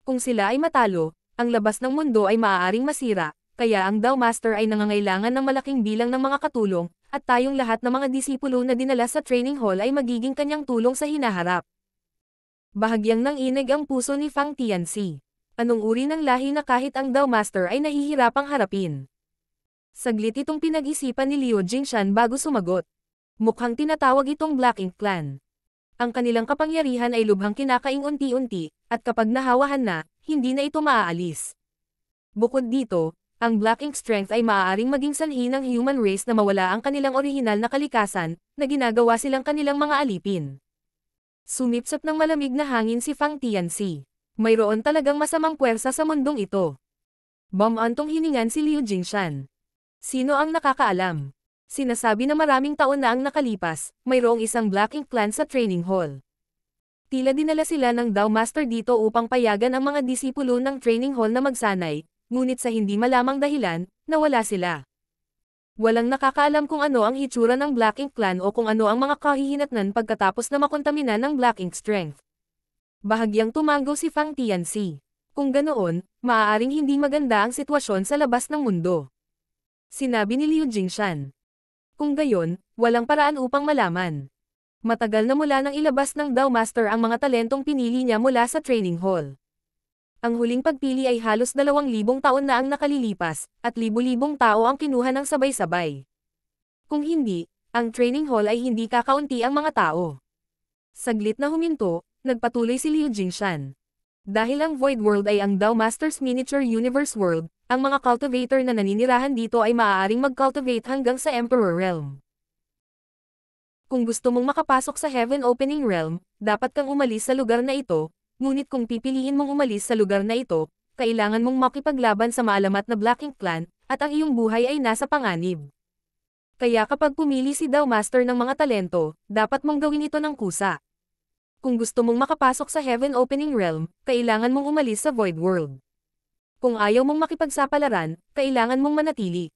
Speaker 1: Kung sila ay matalo, ang labas ng mundo ay maaaring masira, kaya ang Dao Master ay nangangailangan ng malaking bilang ng mga katulong, at tayong lahat ng mga disipulo na dinala sa training hall ay magiging kanyang tulong sa hinaharap. Bahagyang nanginig ang puso ni Fang Tianxi. Anong uri ng lahi na kahit ang Dao Master ay nahihirapang harapin? Saglit itong pinag-isipan ni Liu Jingshan bago sumagot. Mukhang tinatawag itong Black Ink Clan. Ang kanilang kapangyarihan ay lubhang kinakaing unti-unti, at kapag nahawahan na, hindi na ito maaalis. Bukod dito, ang Black Ink Strength ay maaaring maging sanhi ng human race na mawala ang kanilang orihinal na kalikasan, na ginagawa silang kanilang mga alipin. Sumipsot ng malamig na hangin si Fang Tianxi. Mayroon talagang masamang puwersa sa mundong ito. Bumantong hiningan si Liu Jingshan. Sino ang nakakaalam? Sinasabi na maraming taon na ang nakalipas, mayroong isang Black Ink Clan sa training hall. Tila dinala sila ng Dao Master dito upang payagan ang mga disipulo ng training hall na magsanay, ngunit sa hindi malamang dahilan, nawala sila. Walang nakakaalam kung ano ang hitsura ng Black Ink Clan o kung ano ang mga kahihinatnan pagkatapos na makontamina ng Black Ink Strength. Bahagyang tumango si Fang Tianxi. Kung ganoon, maaaring hindi maganda ang sitwasyon sa labas ng mundo. Sinabi ni Liu Jingshan. Kung gayon, walang paraan upang malaman. Matagal na mula nang ilabas ng Dao Master ang mga talentong pinili niya mula sa training hall. Ang huling pagpili ay halos 2,000 taon na ang nakalilipas, at libu-libong tao ang kinuha ng sabay-sabay. Kung hindi, ang training hall ay hindi kakaunti ang mga tao. Saglit na huminto, nagpatuloy si Liu Jingshan. Dahil ang Void World ay ang Dao Master's Miniature Universe World, ang mga cultivator na naninirahan dito ay maaaring mag-cultivate hanggang sa Emperor Realm. Kung gusto mong makapasok sa Heaven Opening Realm, dapat kang umalis sa lugar na ito, ngunit kung pipiliin mong umalis sa lugar na ito, kailangan mong makipaglaban sa maalamat na Black Ink Clan, at ang iyong buhay ay nasa panganib. Kaya kapag pumili si Dao Master ng mga talento, dapat mong gawin ito ng kusa. Kung gusto mong makapasok sa Heaven Opening Realm, kailangan mong umalis sa Void World. Kung ayaw mong makipagsapalaran, kailangan mong manatili.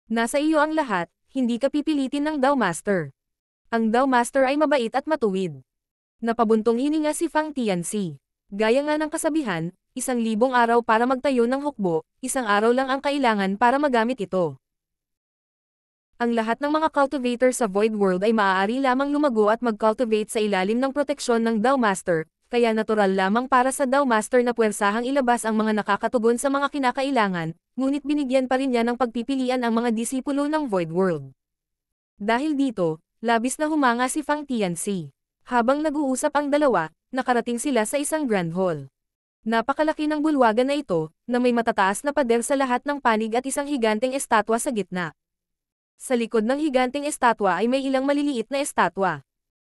Speaker 1: Nasa iyo ang lahat, hindi ka pipilitin ng Dao Master. Ang Dao Master ay mabait at matuwid. Napabuntong hininga si Fang Tianxi. Gaya nga ng kasabihan, 1,000 araw para magtayo ng hukbo, 1 araw lang ang kailangan para magamit ito. Ang lahat ng mga cultivator sa Void World ay maaari lamang lumago at mag-cultivate sa ilalim ng proteksyon ng Dao Master, kaya natural lamang para sa Dao Master na puwersahang ilabas ang mga nakakatugon sa mga kinakailangan, ngunit binigyan pa rin niya ng pagpipilian ang mga disipulo ng Void World. Dahil dito, labis na humanga si Fang Tianxi. Habang nag-uusap ang dalawa, nakarating sila sa isang Grand Hall. Napakalaki ng bulwagan na ito, na may matataas na pader sa lahat ng panig at isang higanteng estatwa sa gitna. Sa likod ng higanteng estatwa ay may ilang maliliit na estatwa.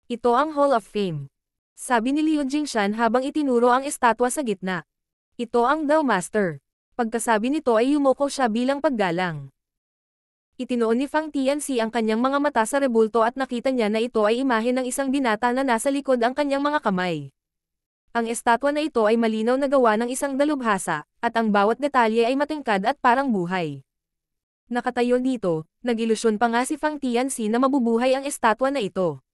Speaker 1: Ito ang Hall of Fame. Sabi ni Liu Jingshan habang itinuro ang estatwa sa gitna. Ito ang Dao Master. Pagkasabi nito ay yumuko siya bilang paggalang. Itinoon ni Fang Tianxi ang kanyang mga mata sa rebulto at nakita niya na ito ay imahe ng isang binata na nasa likod ang kanyang mga kamay. Ang estatwa na ito ay malinaw na gawa ng isang dalubhasa, at ang bawat detalye ay matingkad at parang buhay. Nakatayo dito, nag-ilusyon pa nga si Fang Tianxi na mabubuhay ang estatwa na ito.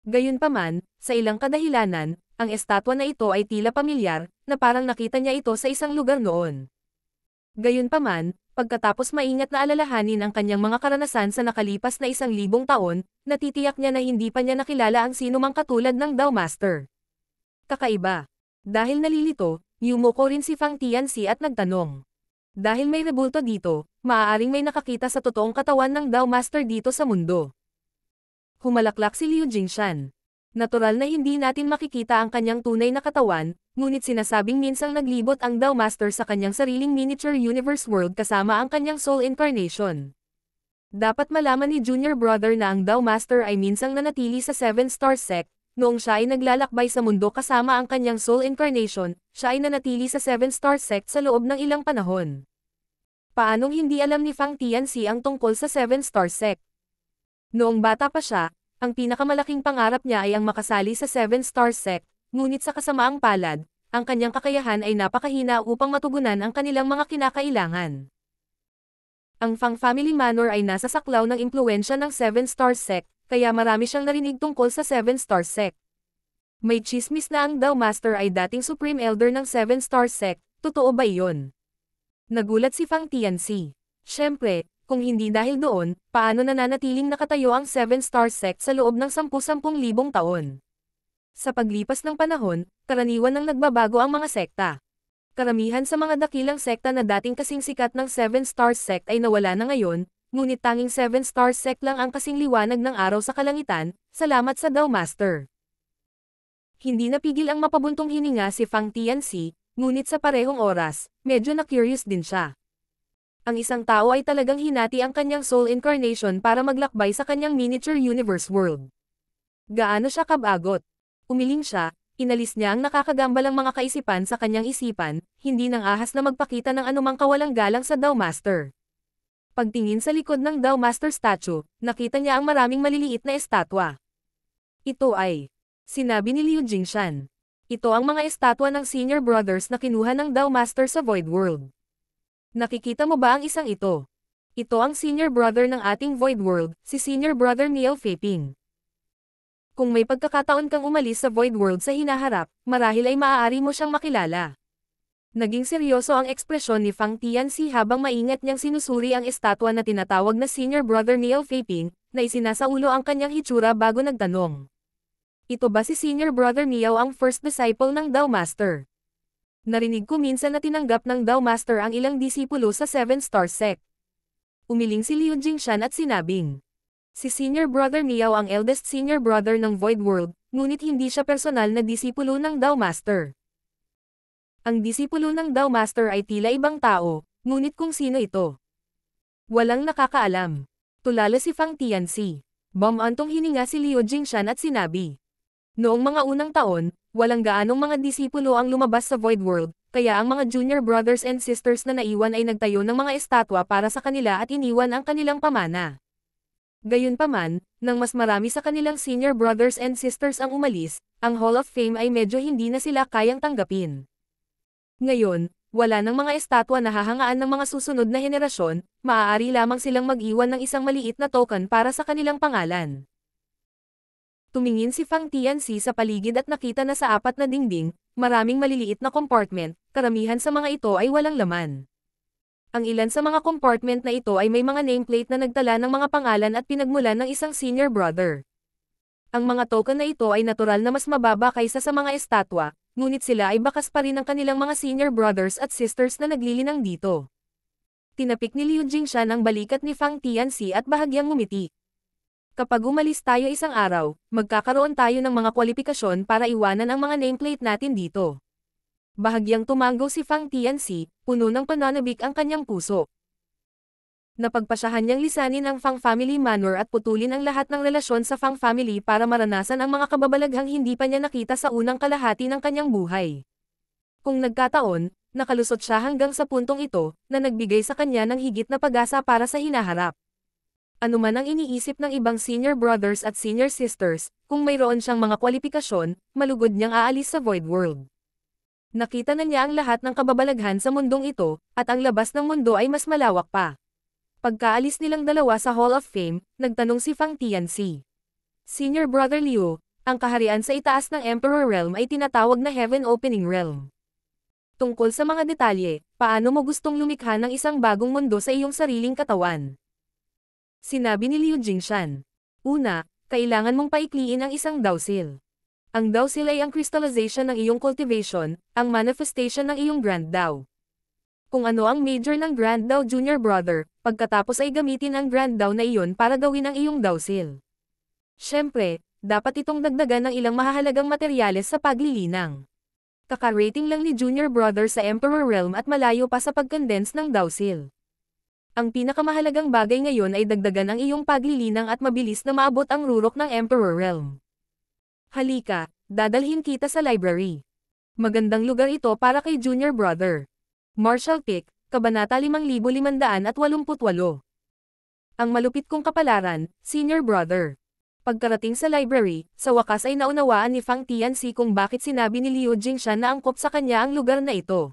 Speaker 1: Gayunpaman, sa ilang kadahilanan, ang estatwa na ito ay tila pamilyar, na parang nakita niya ito sa isang lugar noon. Gayunpaman, pagkatapos maingat na alalahanin ang kanyang mga karanasan sa nakalipas na 1,000 taon, natitiyak niya na hindi pa niya nakilala ang sinumang katulad ng Dao Master. Kakaiba. Dahil nalilito, yumuko rin si Fang Tianxi at nagtanong. Dahil may rebulto dito, maaaring may nakakita sa totoong katawan ng Dao Master dito sa mundo. Humalaklak si Liu Jingshan. Natural na hindi natin makikita ang kanyang tunay na katawan, ngunit sinasabing minsang naglibot ang Dao Master sa kanyang sariling miniature universe world kasama ang kanyang soul incarnation. Dapat malaman ni Junior Brother na ang Dao Master ay minsang nanatili sa 7-star sect, noong siya ay naglalakbay sa mundo kasama ang kanyang soul incarnation, siya ay nanatili sa 7-star sect sa loob ng ilang panahon. Paanong hindi alam ni Fang Tianxi ang tungkol sa 7-star sect? Noong bata pa siya, ang pinakamalaking pangarap niya ay ang makasali sa 7-star sect, ngunit sa kasamaang palad, ang kanyang kakayahan ay napakahina upang matugunan ang kanilang mga kinakailangan. Ang Fang Family Manor ay nasa saklaw ng impluwensya ng 7-star sect, kaya marami siyang narinig tungkol sa 7-star sect. May chismis na ang Dao Master ay dating Supreme Elder ng 7-star sect, totoo ba iyon? Nagulat si Fang Tianxi. Siyempre, kung hindi dahil doon, paano nananatiling nakatayo ang 7-star sect sa loob ng 10,000 taon? Sa paglipas ng panahon, karaniwan nang nagbabago ang mga sekta. Karamihan sa mga dakilang sekta na dating kasing sikat ng 7-star sect ay nawala na ngayon, ngunit tanging 7-star sect lang ang kasing liwanag ng araw sa kalangitan, salamat sa Dao Master. Hindi napigil ang mapabuntong hininga si Fang Tianxi, ngunit sa parehong oras, medyo na-curious din siya. Ang isang tao ay talagang hinati ang kanyang soul incarnation para maglakbay sa kanyang miniature universe world. Gaano siya kabagot? Umiling siya, inalis niya ang nakakagambalang mga kaisipan sa kanyang isipan, hindi nang ahas na magpakita ng anumang kawalang galang sa Dao Master. Pagtingin sa likod ng Dao Master statue, nakita niya ang maraming maliliit na estatwa. Ito ay, sinabi ni Liu Jingshan. Ito ang mga estatwa ng Senior Brothers na kinuha ng Dao Master sa Void World. Nakikita mo ba ang isang ito? Ito ang Senior Brother ng ating Void World, si Senior Brother Miao Feiping. Kung may pagkakataon kang umalis sa Void World sa hinaharap, marahil ay maaari mo siyang makilala. Naging seryoso ang ekspresyon ni Fang Tianxi habang maingat niyang sinusuri ang estatwa na tinatawag na Senior Brother Miao Feiping, na isinasaulo ang kanyang hitsura bago nagtanong. Ito ba si Senior Brother Miao ang first disciple ng Dao Master? Narinig ko minsan na tinanggap ng Dao Master ang ilang disipulo sa 7-star sect. Umiling si Liu Jingshan at sinabing, si Senior Brother Miao ang eldest Senior Brother ng Void World, ngunit hindi siya personal na disipulo ng Dao Master. Ang disipulo ng Dao Master ay tila ibang tao, ngunit kung sino ito? Walang nakakaalam. Tulala si Fang Tianxi. Bumantong hininga si Liu Jingshan at sinabi. Noong mga unang taon, walang gaanong mga disipulo ang lumabas sa Void World, kaya ang mga junior brothers and sisters na naiwan ay nagtayo ng mga estatwa para sa kanila at iniwan ang kanilang pamana. Gayunpaman, nang mas marami sa kanilang senior brothers and sisters ang umalis, ang Hall of Fame ay medyo hindi na sila kayang tanggapin. Ngayon, wala ng mga estatwa na hahangaan ng mga susunod na henerasyon, maaari lamang silang mag-iwan ng isang maliit na token para sa kanilang pangalan. Tumingin si Fang Tianxi sa paligid at nakita na sa apat na dingding, maraming maliliit na compartment, karamihan sa mga ito ay walang laman. Ang ilan sa mga compartment na ito ay may mga nameplate na nagtala ng mga pangalan at pinagmulan ng isang senior brother. Ang mga token na ito ay natural na mas mababa kaysa sa mga estatwa, ngunit sila ay bakas pa rin ng kanilang mga senior brothers at sisters na naglilinang dito. Tinapik ni Liu Jingshan ang balikat ni Fang Tianxi at bahagyang ngumiti. Kapag umalis tayo isang araw, magkakaroon tayo ng mga kwalifikasyon para iwanan ang mga nameplate natin dito. Bahagyang tumango si Fang Tianxi, puno ng pananabik ang kanyang puso. Napagpasyahan niyang lisanin ang Fang Family Manor at putulin ang lahat ng relasyon sa Fang Family para maranasan ang mga kababalaghang hindi pa niya nakita sa unang kalahati ng kanyang buhay. Kung nagkataon, nakalusot siya hanggang sa puntong ito, na nagbigay sa kanya ng higit na pag-asa para sa hinaharap. Ano man ang iniisip ng ibang senior brothers at senior sisters, kung mayroon siyang mga kwalifikasyon, malugod niyang aalis sa Void World. Nakita na niya ang lahat ng kababalaghan sa mundong ito, at ang labas ng mundo ay mas malawak pa. Pagkaalis nilang dalawa sa Hall of Fame, nagtanong si Fang Tianxi. Senior Brother Liu, ang kaharian sa itaas ng Emperor Realm ay tinatawag na Heaven Opening Realm. Tungkol sa mga detalye, paano mo gustong lumikha ng isang bagong mundo sa iyong sariling katawan? Sinabi ni Liu Jingshan. Una, kailangan mong paikliin ang isang Dowsil. Ang Dowsil ay ang crystallization ng iyong cultivation, ang manifestation ng iyong Grand Dao. Kung ano ang major ng Grand Dao Junior Brother, pagkatapos ay gamitin ang Grand Dao na iyon para gawin ang iyong Dowsil. Siyempre, dapat itong dagdagan ng ilang mahahalagang materyales sa paglilinang. Kaka-rating lang ni Junior Brother sa Emperor Realm at malayo pa sa pag-condense ng Dowsil. Ang pinakamahalagang bagay ngayon ay dagdagan ang iyong paglilinang at mabilis na maabot ang rurok ng Emperor Realm. Halika, dadalhin kita sa library. Magandang lugar ito para kay Junior Brother. Martial Pick, Kabanata 5588. Ang malupit kong kapalaran, Senior Brother. Pagkarating sa library, sa wakas ay naunawaan ni Fang Tianxi kung bakit sinabi ni Liu Jingshan na angkop sa kanya ang lugar na ito.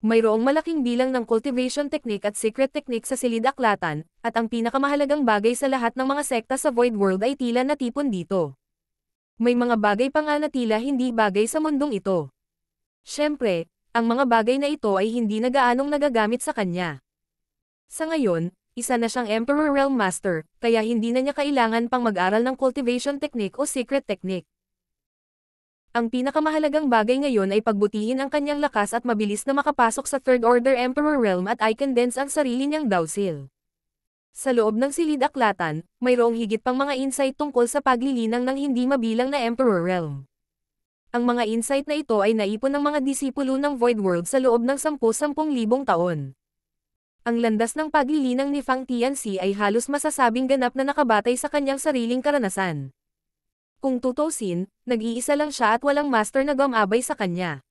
Speaker 1: Mayroong malaking bilang ng cultivation technique at secret technique sa silid-aklatan, at ang pinakamahalagang bagay sa lahat ng mga sekta sa Void World ay tila natipon dito. May mga bagay pa nga na tila hindi bagay sa mundong ito. Siyempre, ang mga bagay na ito ay hindi na gaanong nagagamit sa kanya. Sa ngayon, isa na siyang Emperor Realm Master, kaya hindi na niya kailangan pang mag-aral ng cultivation technique o secret technique. Ang pinakamahalagang bagay ngayon ay pagbutihin ang kanyang lakas at mabilis na makapasok sa Third Order Emperor Realm at i-condense ang sarili niyang Dowsil. Sa loob ng silid-aklatan, mayroong higit pang mga insight tungkol sa paglilinang ng hindi mabilang na Emperor Realm. Ang mga insight na ito ay naipon ng mga disipulo ng Void World sa loob ng 10,000 taon. Ang landas ng paglilinang ni Fang Tianxi ay halos masasabing ganap na nakabatay sa kanyang sariling karanasan. Kung tutusin, nag-iisa lang siya at walang master na gumabay sa kanya.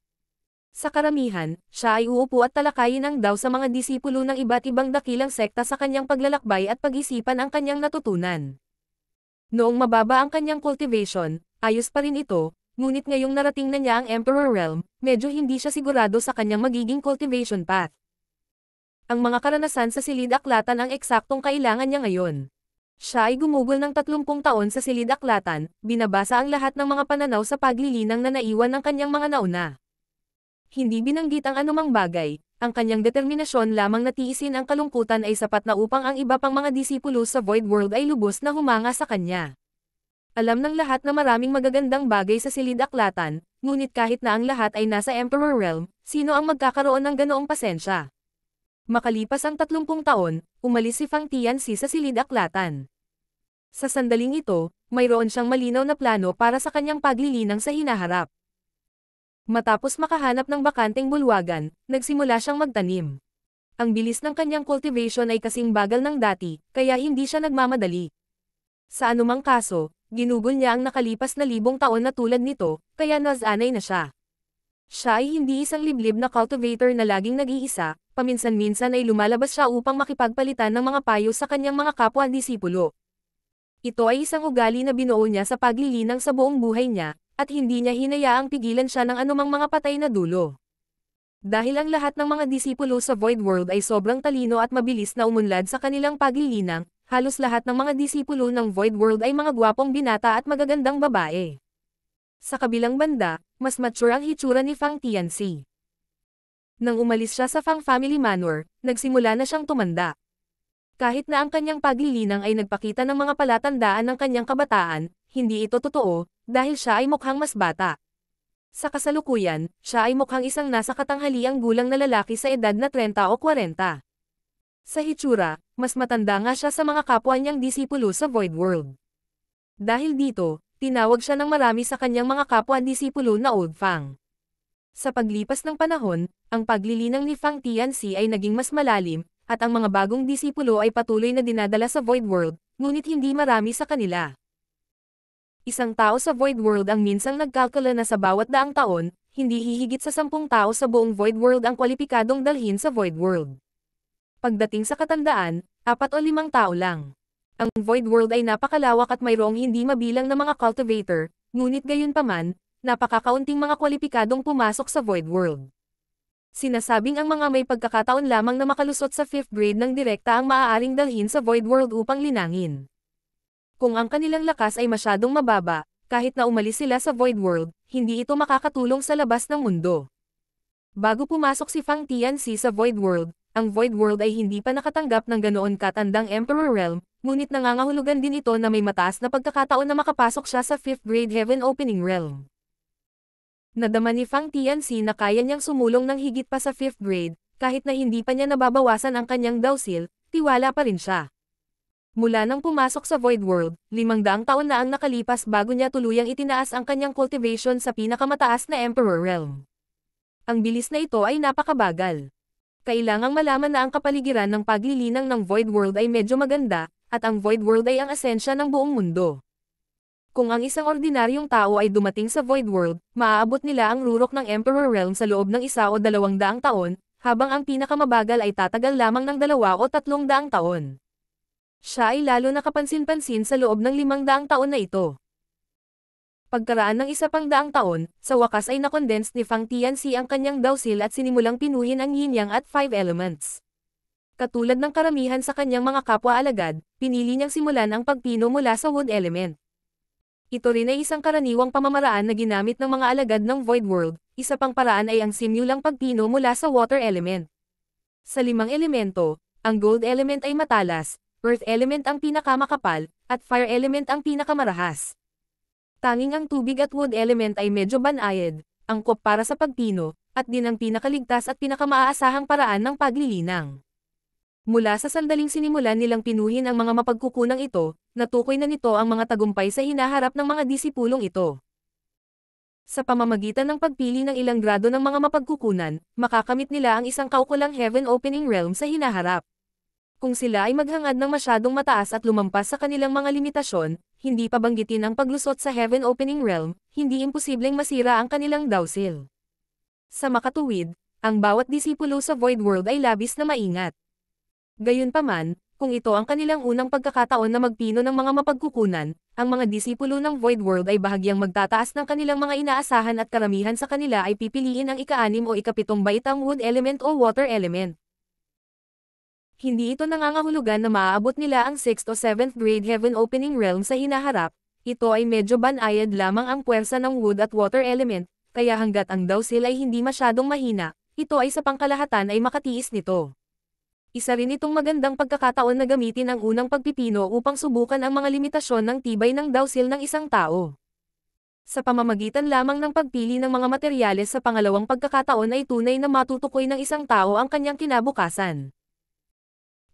Speaker 1: Sa karamihan, siya ay uupo at talakayin ang Dao sa mga disipulo ng iba't ibang dakilang sekta sa kanyang paglalakbay at pag-isipan ang kanyang natutunan. Noong mababa ang kanyang cultivation, ayos pa rin ito, ngunit ngayong narating na niya ang Emperor Realm, medyo hindi siya sigurado sa kanyang magiging cultivation path. Ang mga karanasan sa silid-aklatan ang eksaktong kailangan niya ngayon. Siya ay gumugol ng 30 taon sa silid-aklatan, binabasa ang lahat ng mga pananaw sa paglilinang na naiwan ng kanyang mga nauna. Hindi binanggit ang anumang bagay, ang kanyang determinasyon lamang na tiisin ang kalungkutan ay sapat na upang ang iba pang mga disipulo sa Void World ay lubos na humanga sa kanya. Alam ng lahat na maraming magagandang bagay sa silid-aklatan, ngunit kahit na ang lahat ay nasa Emperor Realm, sino ang magkakaroon ng ganoong pasensya? Makalipas ang 30 taon, umalis si Fang Tianxi sa silid-aklatan. Sa sandaling ito, mayroon siyang malinaw na plano para sa kanyang paglilinang sa hinaharap. Matapos makahanap ng bakanteng bulwagan, nagsimula siyang magtanim. Ang bilis ng kanyang cultivation ay kasing bagal ng dati, kaya hindi siya nagmamadali. Sa anumang kaso, ginugol niya ang nakalipas na 1,000 taon na tulad nito, kaya nasanay na siya. Siya ay hindi isang liblib na cultivator na laging nag-iisa, paminsan-minsan ay lumalabas siya upang makipagpalitan ng mga payo sa kanyang mga kapwa-disipulo. Ito ay isang ugali na binuo niya sa paglilinang sa buong buhay niya, at hindi niya hinayaang pigilan siya ng anumang mga patay na dulo. Dahil ang lahat ng mga disipulo sa Void World ay sobrang talino at mabilis na umunlad sa kanilang paglilinang, halos lahat ng mga disipulo ng Void World ay mga gwapong binata at magagandang babae. Sa kabilang banda, mas mature ang hitsura ni Fang Tianxi. Nang umalis siya sa Fang Family Manor, nagsimula na siyang tumanda. Kahit na ang kanyang paglilinang ay nagpakita ng mga palatandaan ng kanyang kabataan, hindi ito totoo, dahil siya ay mukhang mas bata. Sa kasalukuyan, siya ay mukhang isang nasa katanghaliang gulang na lalaki sa edad na 30 o 40. Sa hitsura, mas matanda nga siya sa mga kapwa niyang disipulo sa Void World. Dahil dito, tinawag siya ng marami sa kanyang mga kapwa-disipulo na Old Fang. Sa paglipas ng panahon, ang paglilinang ni Fang Tianxi ay naging mas malalim, at ang mga bagong disipulo ay patuloy na dinadala sa Void World, ngunit hindi marami sa kanila. Isang tao sa Void World ang minsang nagkalkula na sa bawat daang taon, hindi hihigit sa 10 tao sa buong Void World ang kwalipikadong dalhin sa Void World. Pagdating sa katandaan, 4 o 5 tao lang. Ang Void World ay napakalawak at mayroong hindi mabilang na mga cultivator, ngunit gayunpaman, napakakaunting mga kwalipikadong pumasok sa Void World. Sinasabing ang mga may pagkakataon lamang na makalusot sa 5th grade ng direkta ang maaaring dalhin sa Void World upang linangin. Kung ang kanilang lakas ay masyadong mababa, kahit na umalis sila sa Void World, hindi ito makakatulong sa labas ng mundo. Bago pumasok si Fang Tianxi sa Void World, ang Void World ay hindi pa nakatanggap ng ganoon katandang Emperor Realm, ngunit nangangahulugan din ito na may mataas na pagkakataon na makapasok siya sa 5th grade Heaven Opening Realm. Nadama ni Fang Tianxi na kaya niyang sumulong ng higit pa sa 5th grade, kahit na hindi pa niya nababawasan ang kanyang dawsil, tiwala pa rin siya. Mula nang pumasok sa Void World, 500 taon na ang nakalipas bago niya tuluyang itinaas ang kanyang cultivation sa pinakamataas na Emperor Realm. Ang bilis na ito ay napakabagal. Kailangang malaman na ang kapaligiran ng paglilinang ng Void World ay medyo maganda, at ang Void World ay ang esensya ng buong mundo. Kung ang isang ordinaryong tao ay dumating sa Void World, maaabot nila ang rurok ng Emperor Realm sa loob ng 1 o 200 taon, habang ang pinakamabagal ay tatagal lamang ng 2 o 300 taon. Siya ay lalo nakapansin-pansin sa loob ng 500 taon na ito. Pagkaraan ng 100 taon, sa wakas ay nakondense ni Fang Tianxi ang kanyang dawsil at sinimulang pinuhin ang yin-yang at 5 elements. Katulad ng karamihan sa kanyang mga kapwa-alagad, pinili niyang simulan ang pagpino mula sa wood element. Ito rin ay isang karaniwang pamamaraan na ginamit ng mga alagad ng Void World, isa pang paraan ay ang simulang pagpino mula sa water element. Sa 5 elemento, ang gold element ay matalas, earth element ang pinakamakapal, at fire element ang pinakamarahas. Tanging ang tubig at wood element ay medyo banayad, angkop para sa pagpino, at din ang pinakaligtas at pinakamaasahang paraan ng paglilinang. Mula sa sandaling sinimulan nilang pinuhin ang mga mapagkukunang ito, natukoy na nito ang mga tagumpay sa hinaharap ng mga disipulong ito. Sa pamamagitan ng pagpili ng ilang grado ng mga mapagkukunan, makakamit nila ang isang kaukulang Heaven Opening Realm sa hinaharap. Kung sila ay maghangad ng masyadong mataas at lumampas sa kanilang mga limitasyon, hindi pa banggitin ang paglusot sa Heaven Opening Realm, hindi imposibleng masira ang kanilang dawsil. Sa makatuwid, ang bawat disipulo sa Void World ay labis na maingat. Gayunpaman, kung ito ang kanilang unang pagkakataon na magpino ng mga mapagkukunan, ang mga disipulo ng Void World ay bahagyang magtataas ng kanilang mga inaasahan at karamihan sa kanila ay pipiliin ang ika-6 o ika-7 baitang wood element o water element. Hindi ito nangangahulugan na maaabot nila ang 6th o 7th grade Heaven Opening Realm sa hinaharap, ito ay medyo banayad lamang ang puwersa ng wood at water element, kaya hanggat ang dawsil ay hindi masyadong mahina, ito ay sa pangkalahatan ay makatiis nito. Isa rin itong magandang pagkakataon na gamitin ang unang pagpipino upang subukan ang mga limitasyon ng tibay ng dawsil ng isang tao. Sa pamamagitan lamang ng pagpili ng mga materyales sa pangalawang pagkakataon ay tunay na matutukoy ng isang tao ang kanyang kinabukasan.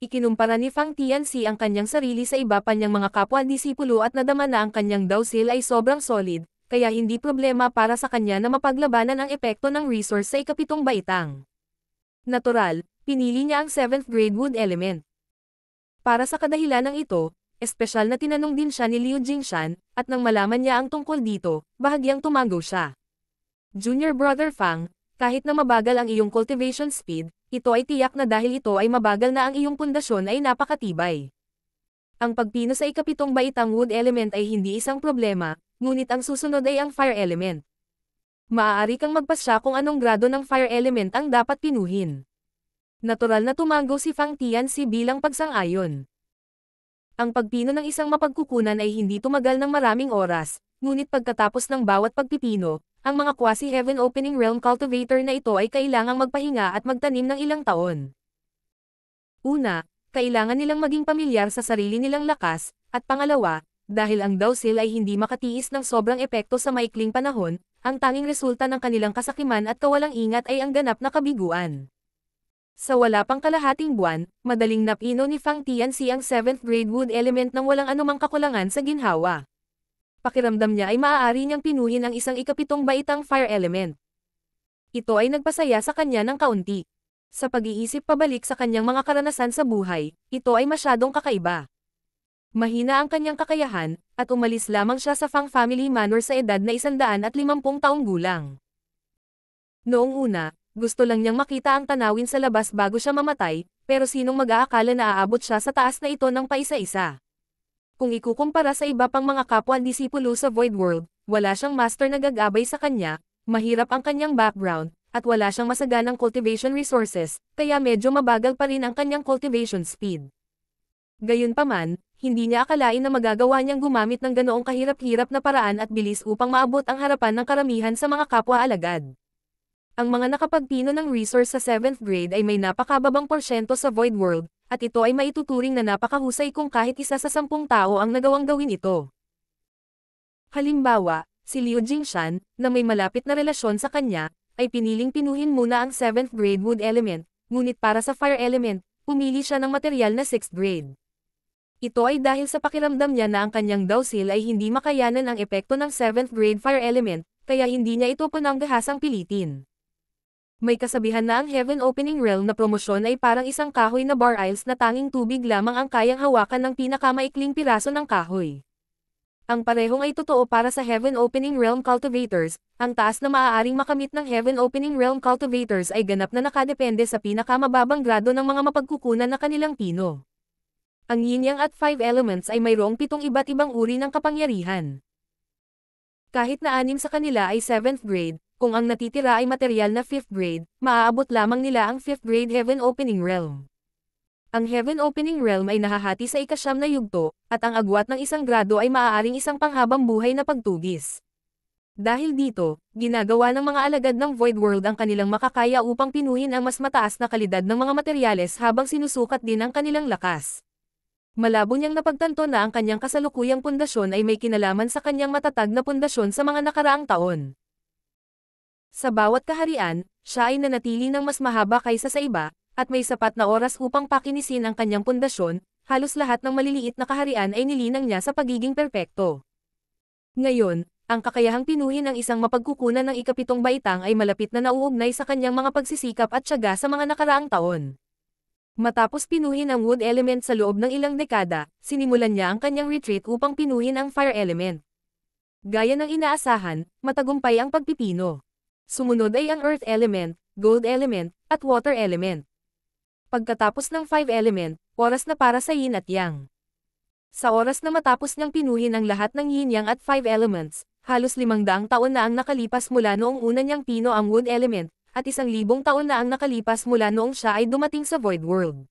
Speaker 1: Ikinumpara ni Fang Tianxi ang kanyang sarili sa iba pa niyang mga kapwa-disipulo at nadama na ang kanyang dawsil ay sobrang solid, kaya hindi problema para sa kanya na mapaglabanan ang epekto ng resource sa ika-7 baitang. Natural, pinili niya ang 7th grade wood element. Para sa kadahilanang ito, espesyal na tinanong din siya ni Liu Jingshan, at nang malaman niya ang tungkol dito, bahagyang tumango siya. Junior Brother Fang, kahit na mabagal ang iyong cultivation speed, ito ay tiyak na dahil ito ay mabagal na ang iyong pundasyon ay napakatibay. Ang pagpino sa ika-7 baitang wood element ay hindi isang problema, ngunit ang susunod ay ang fire element. Maaari kang magpasya kung anong grado ng fire element ang dapat pinuhin. Natural na tumango si Fang Tianxi bilang pagsang-ayon. Ang pagpino ng isang mapagkukunan ay hindi tumagal ng maraming oras, ngunit pagkatapos ng bawat pagpipino, ang mga quasi-Heaven Opening Realm cultivator na ito ay kailangang magpahinga at magtanim ng ilang taon. Una, kailangan nilang maging pamilyar sa sarili nilang lakas, at pangalawa, dahil ang dawsil ay hindi makatiis ng sobrang epekto sa maikling panahon, ang tanging resulta ng kanilang kasakiman at kawalang ingat ay ang ganap na kabiguan. Sa wala pang kalahating buwan, madaling napino ni Fang Tianxi ang 7th grade wood element nang walang anumang kakulangan sa ginhawa. Pakiramdam niya ay maaari niyang pinuhin ang isang ika-7 baitang fire element. Ito ay nagpasaya sa kanya ng kaunti. Sa pag-iisip pabalik sa kanyang mga karanasan sa buhay, ito ay masyadong kakaiba. Mahina ang kanyang kakayahan, at umalis lamang siya sa Fang Family Manor sa edad na 150 taong gulang. Noong una, gusto lang niyang makita ang tanawin sa labas bago siya mamatay, pero sinong mag-aakala na aabot siya sa taas na ito ng paisa-isa. Kung ikukumpara sa iba pang mga kapwa-disipulo sa Void World, wala siyang master na gagabay sa kanya, mahirap ang kanyang background, at wala siyang masaganang cultivation resources, kaya medyo mabagal pa rin ang kanyang cultivation speed. Gayunpaman, hindi niya akalain na magagawa niyang gumamit ng ganoong kahirap-hirap na paraan at bilis upang maabot ang harapan ng karamihan sa mga kapwa-alagad. Ang mga nakapagpino ng resource sa 7th grade ay may napakababang porsyento sa Void World, at ito ay maituturing na napakahusay kung kahit isa sa 10 tao ang nagawang gawin ito. Halimbawa, si Liu Jingshan, na may malapit na relasyon sa kanya, ay piniling pinuhin muna ang 7th grade wood element, ngunit para sa fire element, pumili siya ng material na 6th grade. Ito ay dahil sa pakiramdam niya na ang kanyang dowsil ay hindi makayanan ang epekto ng 7th grade fire element, kaya hindi niya ito pananggahasang pilitin. May kasabihan na ang Heaven Opening Realm na promosyon ay parang isang kahoy na bar aisles na tanging tubig lamang ang kayang hawakan ng pinakamaikling piraso ng kahoy. Ang parehong ay totoo para sa Heaven Opening Realm Cultivators, ang taas na maaaring makamit ng Heaven Opening Realm Cultivators ay ganap na nakadepende sa pinakamababang grado ng mga mapagkukunan na kanilang pino. Ang Yin-Yang at 5 Elements ay mayroong 7 iba't ibang uri ng kapangyarihan. Kahit na 6 sa kanila ay 7th grade, kung ang natitira ay material na 5th grade, maaabot lamang nila ang 5th grade Heaven Opening Realm. Ang Heaven Opening Realm ay nahahati sa ika-9 na yugto, at ang agwat ng isang grado ay maaaring isang panghabang buhay na pagtugis. Dahil dito, ginagawa ng mga alagad ng Void World ang kanilang makakaya upang pinuhin ang mas mataas na kalidad ng mga materyales habang sinusukat din ang kanilang lakas. Malabo niyang napagtanto na ang kanyang kasalukuyang pundasyon ay may kinalaman sa kanyang matatag na pundasyon sa mga nakaraang taon. Sa bawat kaharian, siya ay nanatili ng mas mahaba kaysa sa iba, at may sapat na oras upang pakinisin ang kanyang pundasyon, halos lahat ng maliliit na kaharian ay nilinang niya sa pagiging perpekto. Ngayon, ang kakayahang pinuhin ng isang mapagkukunan ng ika-7 baitang ay malapit na nauugnay sa kanyang mga pagsisikap at tiyaga sa mga nakaraang taon. Matapos pinuhin ang wood element sa loob ng ilang dekada, sinimulan niya ang kanyang retreat upang pinuhin ang fire element. Gaya ng inaasahan, matagumpay ang pagpipino. Sumunod ay ang earth element, gold element, at water element. Pagkatapos ng 5 element, oras na para sa yin at yang. Sa oras na matapos niyang pinuhin ang lahat ng yin-yang at 5 elements, halos 500 taon na ang nakalipas mula noong una niyang pino ang wood element, at 1,000 taon na ang nakalipas mula noong siya ay dumating sa Void World.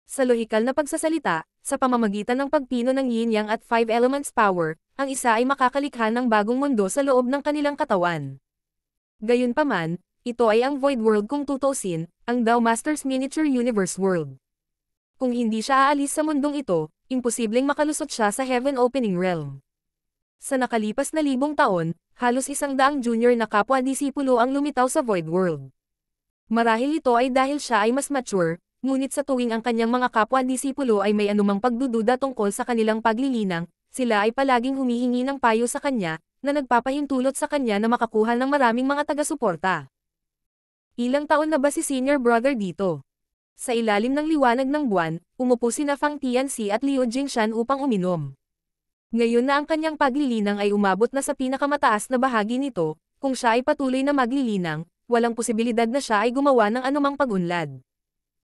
Speaker 1: Sa lohikal na pagsasalita, sa pamamagitan ng pagpino ng yin-yang at 5 elements power, ang isa ay makakalikha ng bagong mundo sa loob ng kanilang katawan. Gayunpaman, ito ay ang Void World kung tutuusin, ang Dao Masters Miniature Universe World. Kung hindi siya aalis sa mundong ito, imposibleng makalusot siya sa Heaven Opening Realm. Sa nakalipas na 1,000 taon, halos 100 junior na kapwa-disipulo ang lumitaw sa Void World. Marahil ito ay dahil siya ay mas mature, ngunit sa tuwing ang kanyang mga kapwa-disipulo ay may anumang pagdududa tungkol sa kanilang paglilinang, sila ay palaging humihingi ng payo sa kanya, na nagpapahintulot sa kanya na makakuha ng maraming mga taga-suporta. Ilang taon na ba si senior brother dito? Sa ilalim ng liwanag ng buwan, umupo sina Fang Tianxi at Liu Jingshan upang uminom. Ngayon na ang kanyang paglilinang ay umabot na sa pinakamataas na bahagi nito, kung siya ay patuloy na maglilinang, walang posibilidad na siya ay gumawa ng anumang pag-unlad.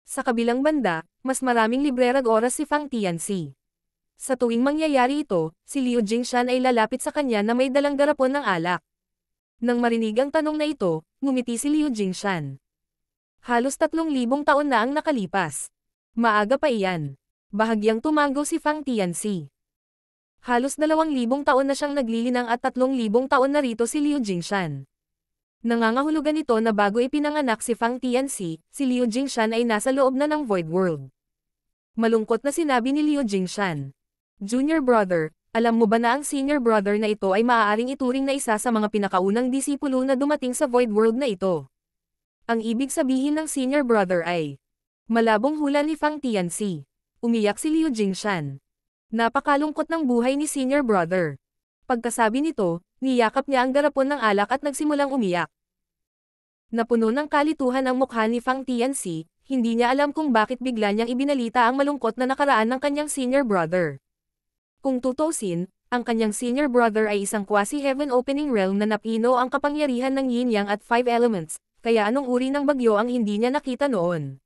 Speaker 1: Sa kabilang banda, mas maraming librerag oras si Fang Tianxi. Sa tuwing mangyayari ito, si Liu Jingshan ay lalapit sa kanya na may dalang garapon ng alak. Nang marinig ang tanong na ito, ngumiti si Liu Jingshan. Halos 3,000 taon na ang nakalipas. Maaga pa iyan. Bahagyang tumango si Fang Tianxi. Halos 2,000 taon na siyang naglilinang at 3,000 taon na rito si Liu Jingshan. Nangangahulugan ito na bago ipinanganak si Fang Tianxi, si Liu Jingshan ay nasa loob na ng Void World. Malungkot na sinabi ni Liu Jingshan. Junior brother, alam mo ba na ang senior brother na ito ay maaaring ituring na isa sa mga pinakaunang disipulo na dumating sa Void World na ito? Ang ibig sabihin ng senior brother ay malabong hula ni Fang Tianxi. Umiyak si Liu Jingshan. Napakalungkot ng buhay ni senior brother. Pagkasabi nito, niyakap niya ang garapon ng alak at nagsimulang umiyak. Napuno ng kalituhan ang mukha ni Fang Tianxi, hindi niya alam kung bakit bigla niyang ibinalita ang malungkot na nakaraan ng kanyang senior brother. Kung tutusin, ang kanyang senior brother ay isang quasi-heaven opening realm na napino ang kapangyarihan ng yin-yang at 5 elements, kaya anong uri ng bagyo ang hindi niya nakita noon.